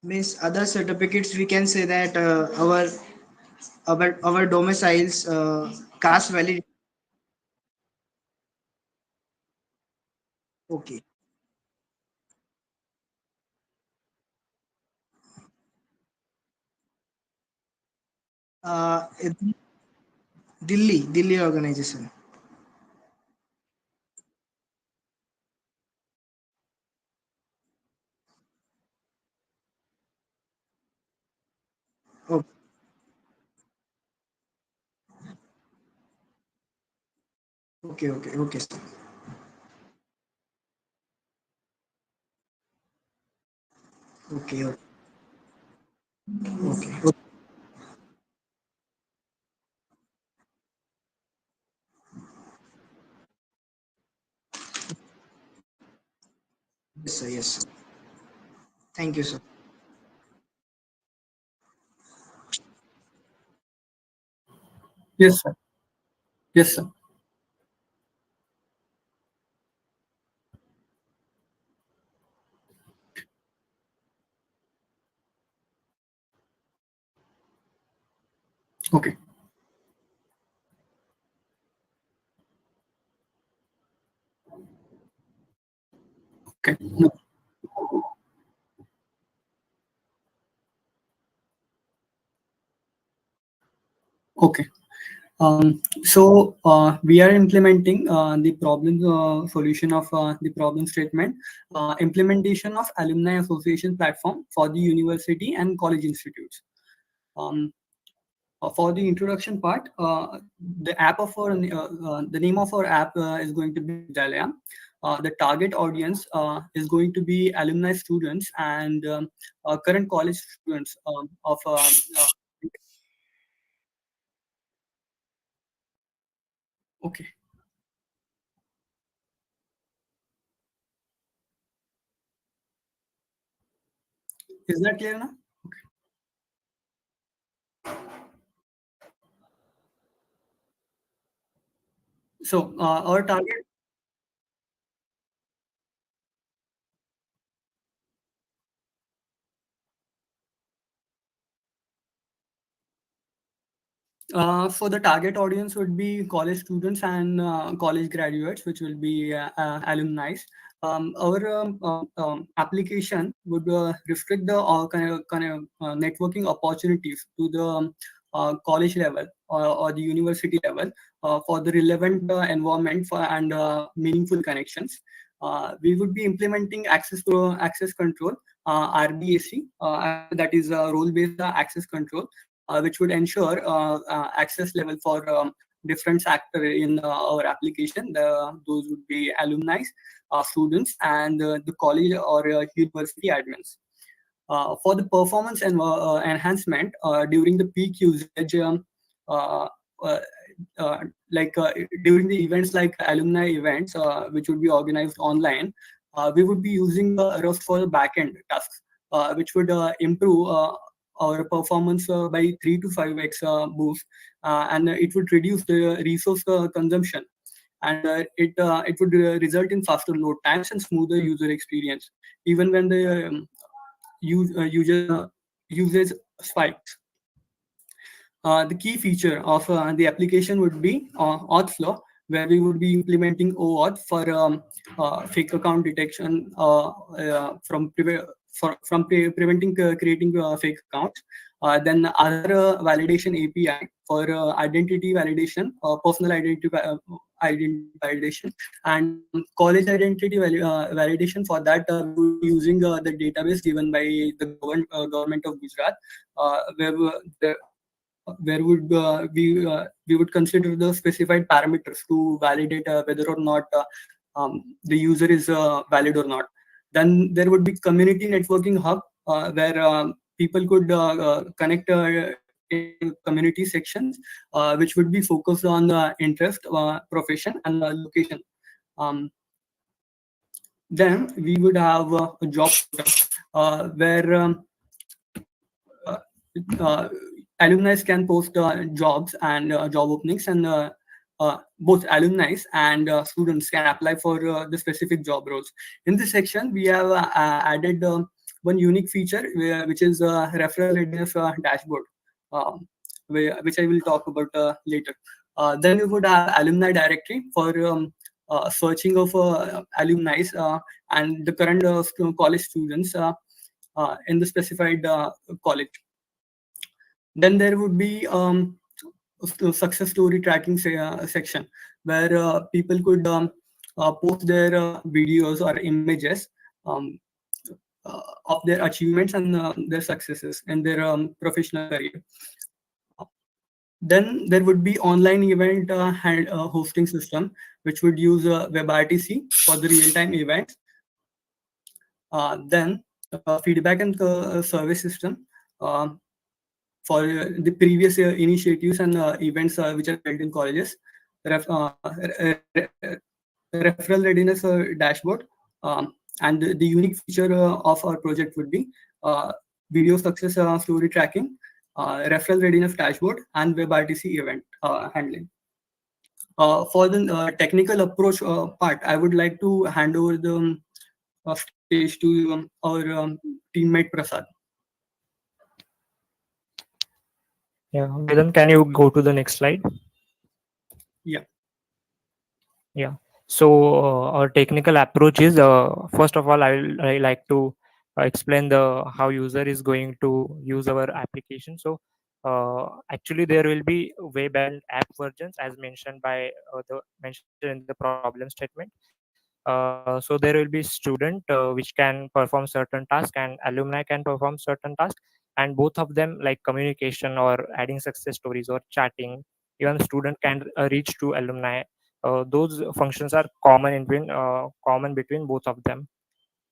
Means other certificates, we can say that our domiciles caste valid. Okay. Uh, Delhi organization. Okay. Okay, sir. Okay. Okay. Yes, sir. Yes, sir. Thank you, sir. Yes, sir. Yes, sir. Okay. Okay. No. Okay. We are implementing the problem solution of the problem statement, implementation of alumni association platform for the university and college institutes. Um, for the introduction part, the name of our app is going to be Vidyalaya. The target audience is going to be alumni students and current college students of okay. Is that clear now? So our target. So the target audience would be college students and college graduates, which will be alumni. Our application would restrict the networking opportunities to the college level or the university level for the relevant environment and meaningful connections. We would be implementing access control, RBAC, that is role-based access control, which would ensure access level for different sector in our application. Those would be alumni, students, and the college or university admins. For the performance and enhancement during the peak usage, uh, uh, uh, during the events like alumni events, which would be organized online, we would be using Rust for the backend tasks, which would improve our performance by 3 to 5x boost, and it would reduce the resource consumption, and it would result in faster load times and smoother user experience, even when the usage spikes. The key feature of the application would be auth flow, where we would be implementing OAuth for fake account detection preventing creating fake accounts. Then other validation API for identity validation, personal identity validation, and college identity validation. For that, we would be using the database given by the government of Gujarat, where we would consider the specified parameters to validate whether or not the user is valid or not. Then there would be community networking hub, where people could connect in community sections, which would be focused on interest, profession, and location. Um, then we would have a job portal, where uh, uh, alumni can post jobs and job openings, and both alumni and students can apply for the specific job roles. In this section, we have added one unique feature, which is referral readiness dashboard, which I will talk about later. Then we would have alumni directory for searching of alumni and the current college students in the specified college. Then there would be success story tracking section, where people could post their videos or images um, of their achievements and their successes in their professional career. Then there would be online event hosting system, which would use WebRTC for the real-time events. Then feedback and service system for the previous initiatives and events which are held in colleges. Referral readiness dashboard, and the unique feature of our project would be video success story tracking, referral readiness dashboard, and WebRTC event handling. For the technical approach part, I would like to hand over the stage to our teammate Prasad. Yeah, Vedan, can you go to the next slide? Yeah. Yeah. So our technical approach is first of all, I like to explain the how user is going to use our application. So actually, there will be web and app versions as mentioned by the mentioned in the problem statement. So there will be student which can perform certain task and alumni can perform certain task, and both of them like communication or adding success stories or chatting. Even student can reach to alumni. Those functions are common between both of them,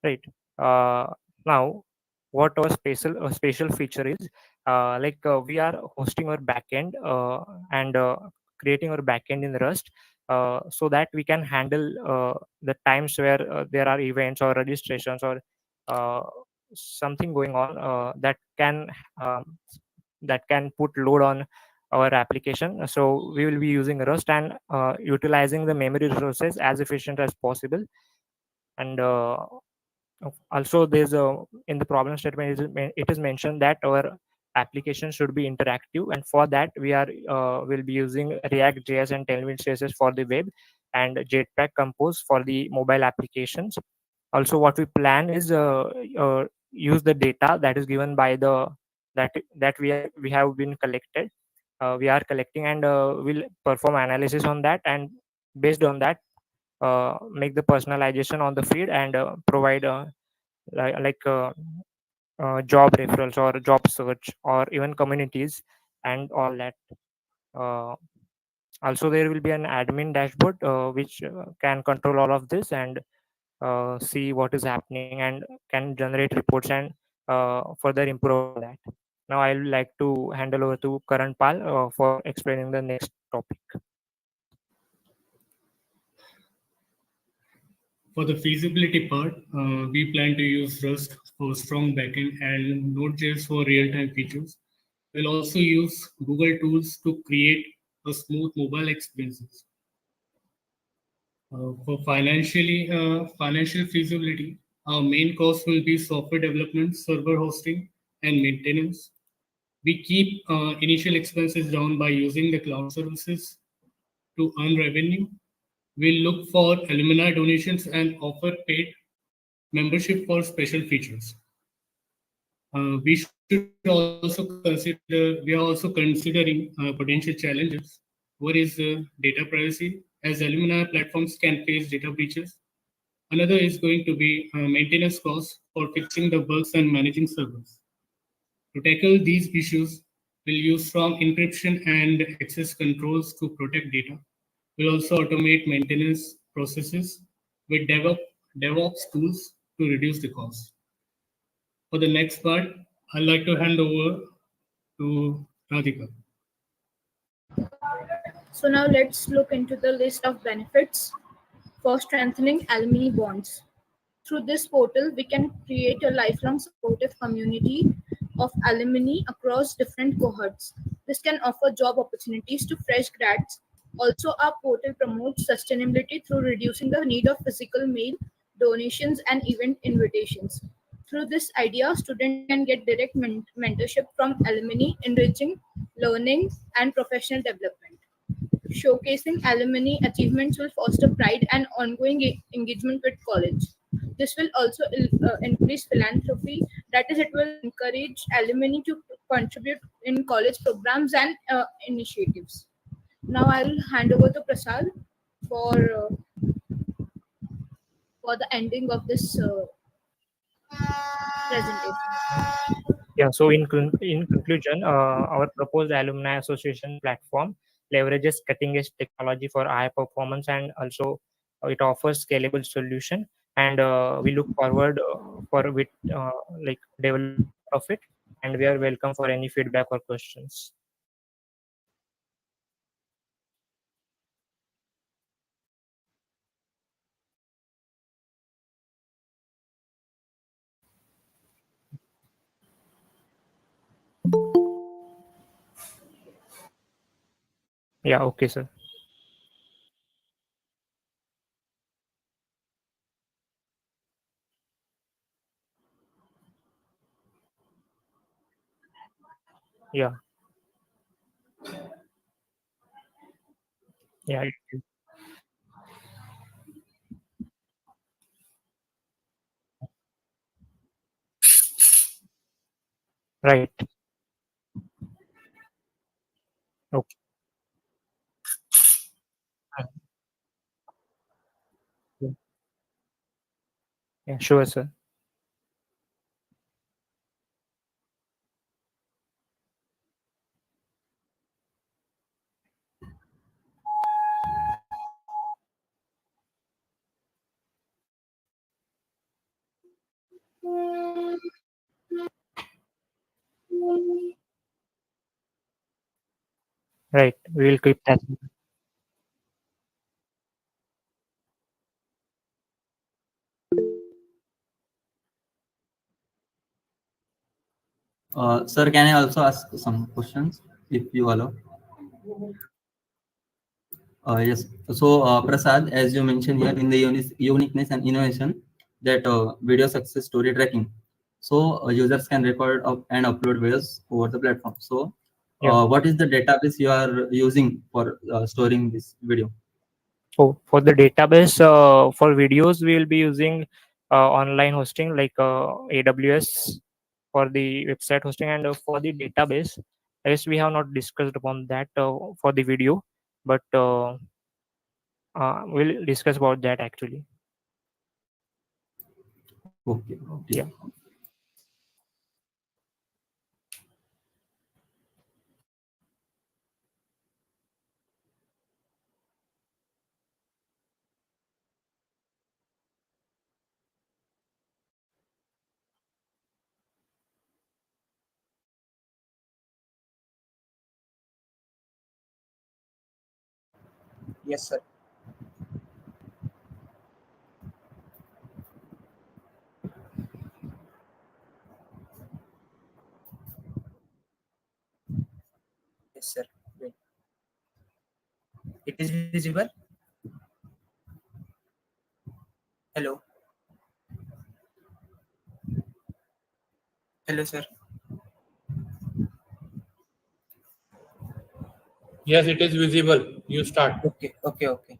right? uh, Now what our special feature is, we are hosting our backend and creating our backend in Rust, so that we can handle the times where there are events or registrations or uh, something going on um, that can put load on our application. So we will be using Rust and utilizing the memory resources as efficient as possible. And also there's a in the problem statement it is mentioned that our application should be interactive, and for that we are will be using React JS and Tailwind CSS for the web and Jetpack Compose for the mobile applications. Also what we plan is use the data that is given by the that we have been collected, we are collecting, and we'll perform analysis on that, and based on that make the personalization on the feed and provide like, like uh, job referrals or job search or even communities and all that. uh, Also there will be an admin dashboard which can control all of this and see what is happening and can generate reports and further improve on that. Now I would like to handle over to Karan Pal for explaining the next topic. For the feasibility part, we plan to use Rust for strong backend and Node.js for real-time features. We'll also use Google Tools to create a smooth mobile experiences. For financial feasibility, our main cost will be software development, server hosting, and maintenance. We keep initial expenses down by using the cloud services to earn revenue. We look for alumni donations and offer paid membership for special features. We are also considering potential challenges. One is data privacy, as alumni platforms can face data breaches. Another is going to be maintenance costs for fixing the bugs and managing servers. To tackle these issues, we'll use strong encryption and access controls to protect data. We'll also automate maintenance processes with DevOps tools to reduce the cost. For the next part, I'd like to hand over to Radhika. So now let's look into the list of benefits for strengthening alumni bonds. Through this portal, we can create a lifelong supportive community of alumni across different cohorts. This can offer job opportunities to fresh grads. Also, our portal promotes sustainability through reducing the need of physical mail, donations, and event invitations. Through this idea, students can get direct mentorship from alumni, enriching learning and professional development. Showcasing alumni achievements will foster pride and ongoing engagement with college. This will also increase philanthropy, that is, it will encourage alumni to contribute in college programs and initiatives. Now I'll hand over to Prasad for uh, for the ending of this presentation. Yeah, so in conclusion, our proposed alumni association platform leverages cutting edge technology for high performance, and also it offers scalable solution. And we look forward for with like development of it, and we are welcome for any feedback or questions. Yeah, okay, sir. Yeah. Yeah. Right. Okay. Yeah, yeah, sure, sir. Right. We'll keep that. Sir, can I also ask some questions if you allow? Yes. So, Prasad, as you mentioned here in the uniqueness and innovation, that video success story tracking. So, users can record and upload videos over the platform. So, Yeah. what is the database you are using for storing this video? So for the database, for videos, we will be using online hosting like AWS for the website hosting, and for the database, I guess we have not discussed upon that for the video, but we'll discuss about that actually. Okay. Okay. Yeah. Yes, sir. Yes, sir. Wait. It is visible. Hello. Hello, sir. Yes, it is visible. You start. Okay. Okay. Okay.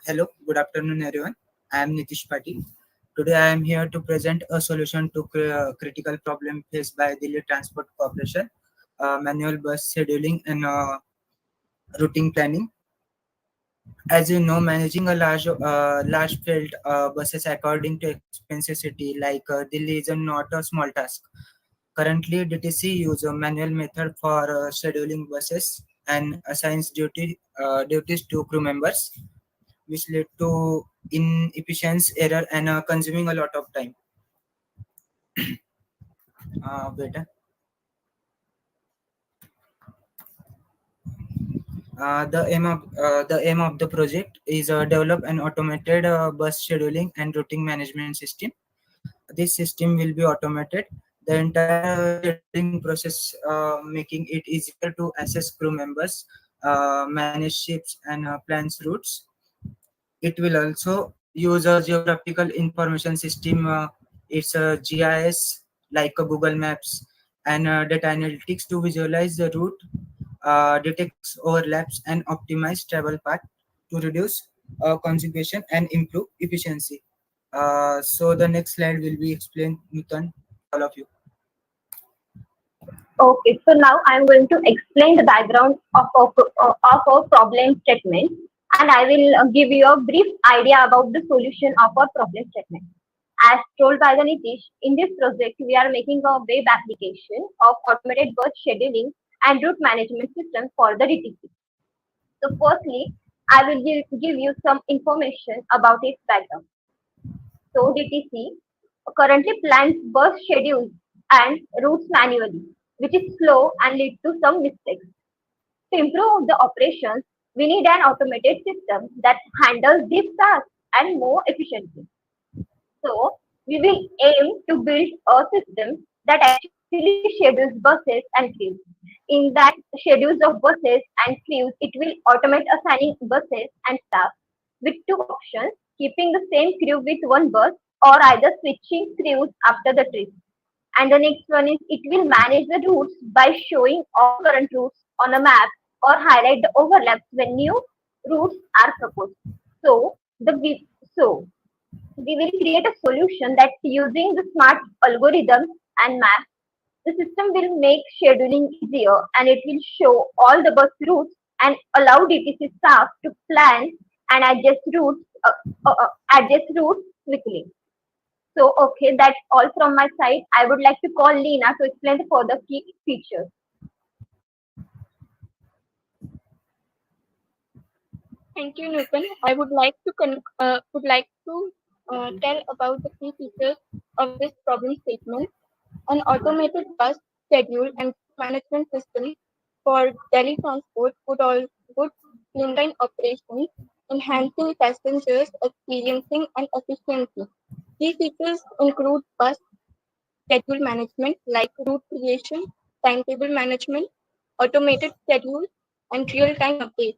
Hello. Good afternoon, everyone. I am Nitish Patil. Today, I am here to present a solution to critical problem faced by Delhi Transport Corporation, manual bus scheduling and routing planning. As you know, managing a large fleet buses according to expensivity like Delhi is not a small task. Currently, DTC use a manual method for scheduling buses and assigns duties to crew members, which lead to inefficiency, error, and consuming a lot of time. Beta. The aim of the project is develop an automated bus scheduling and routing management system. This system will be automated. The entire scheduling process, making it easier to assess crew members, manage ships, and plans routes. It will also use a geographical information system. It's a GIS like a Google Maps and data analytics to visualize the route, detects overlaps, and optimize travel path to reduce congestion and improve efficiency. So the next slide will be explained, Nutan, all of you. Okay, so now I'm going to explain the background of our problem statement, and I will give you a brief idea about the solution of our problem statement. As told by the Nitish, in this project, we are making a web application of automated bus scheduling and route management system for the DTC. So firstly, I will give you some information about its background. So DTC currently plans bus schedules and routes manually, which is slow and leads to some mistakes. To improve the operations, we need an automated system that handles these tasks and more efficiently. So we will aim to build a system that actually schedules buses and crews. In that schedules of buses and crews, it will automate assigning buses and staff with two options, keeping the same crew with one bus or either switching crews after the trip. And the next one is it will manage the routes by showing all current routes on a map or highlight the overlaps when new routes are proposed. So so we will create a solution that using the smart algorithms and maps, the system will make scheduling easier and it will show all the bus routes and allow DTC staff to plan and adjust routes quickly. So, okay, that's all from my side. I would like to call Lena to explain the further key features. Thank you, Nupin. I would like to tell about the key features of this problem statement. An automated bus schedule and management system for Delhi transport would streamline operations, enhancing passengers' experiencing and efficiency. Key features include bus schedule management like route creation, timetable management, automated schedule, and real-time updates.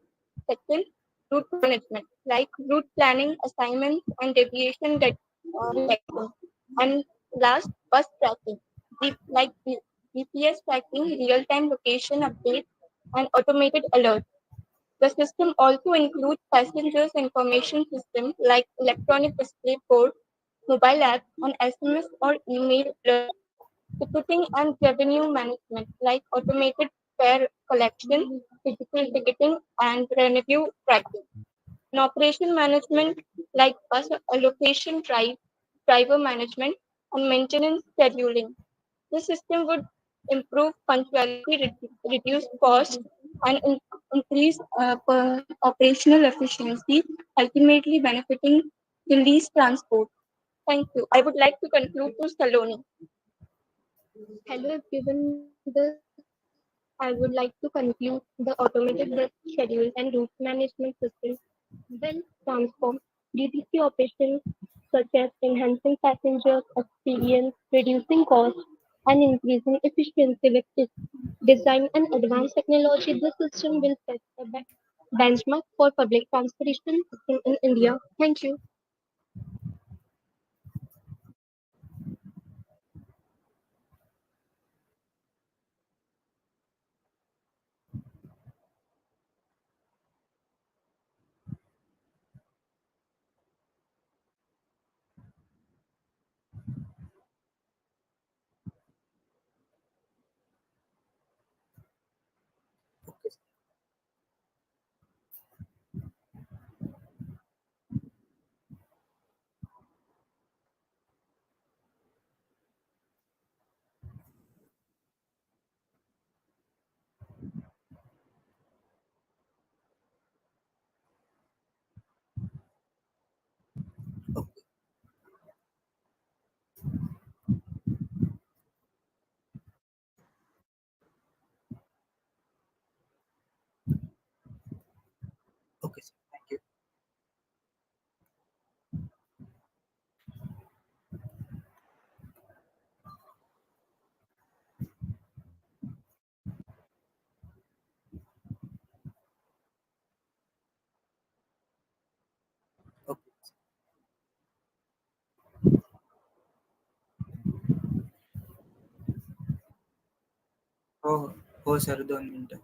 Second, route management like route planning, assignments, and deviation detection. And last, bus tracking like GPS tracking, real-time location updates, and automated alerts. The system also includes passengers information systems like electronic display board, mobile apps, and SMS or email alerts. Ticketing and revenue management like automated fare collection, digital ticketing, and revenue tracking. And operation management like bus allocation, driver management, and maintenance scheduling. The system would improve punctuality, reduce cost, and increase operational efficiency, ultimately benefiting the least transport. Thank you. I would like to conclude to Saloni. Hello everyone. I would like to conclude the automated bus schedule and route management system will transform DTC operations such as enhancing passenger experience, reducing costs, and increasing efficiency with design and advanced technology. This system will set a benchmark for public transportation system in India. Thank you. Okay, sir. Thank you. Okay. हो हो sir 2 मिनिटं.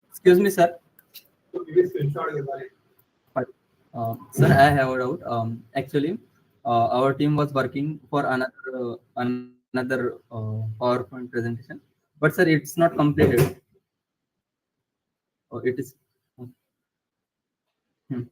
Excuse me, sir. Sir, I have a doubt. Actually, our team was working for another PowerPoint presentation, but sir, it's not completed. Oh, it is. Hmm.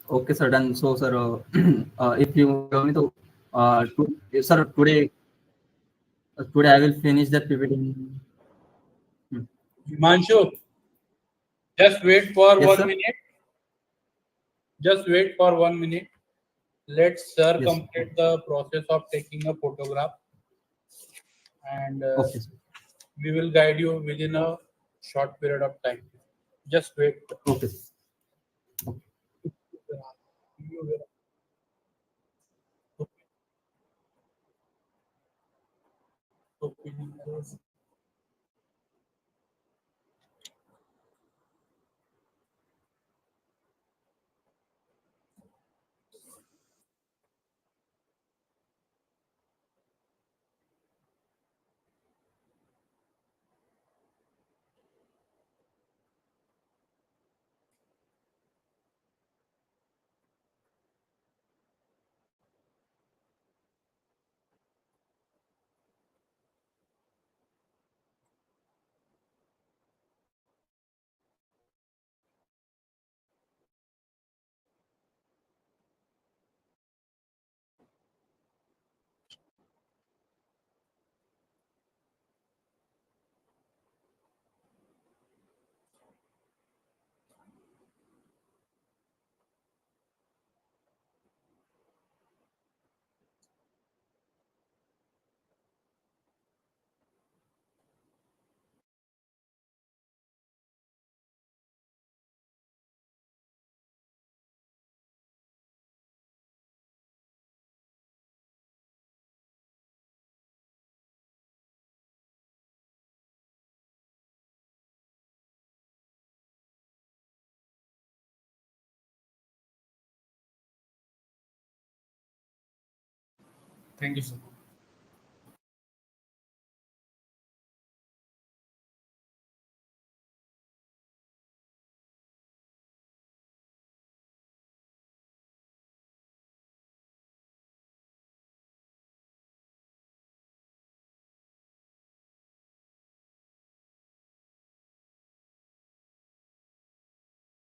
Okay, sir, done. So, sir, if you allow me to, sir, today I will finish that PPT. Hmm. Himanshu, just wait for Yes, 1 sir. minute. Just wait for 1 minute. Let sir Yes. complete the process of taking a photograph. and Okay, sir. we will guide you within a short period of time. Just wait. Okay, sir. Thank you, sir.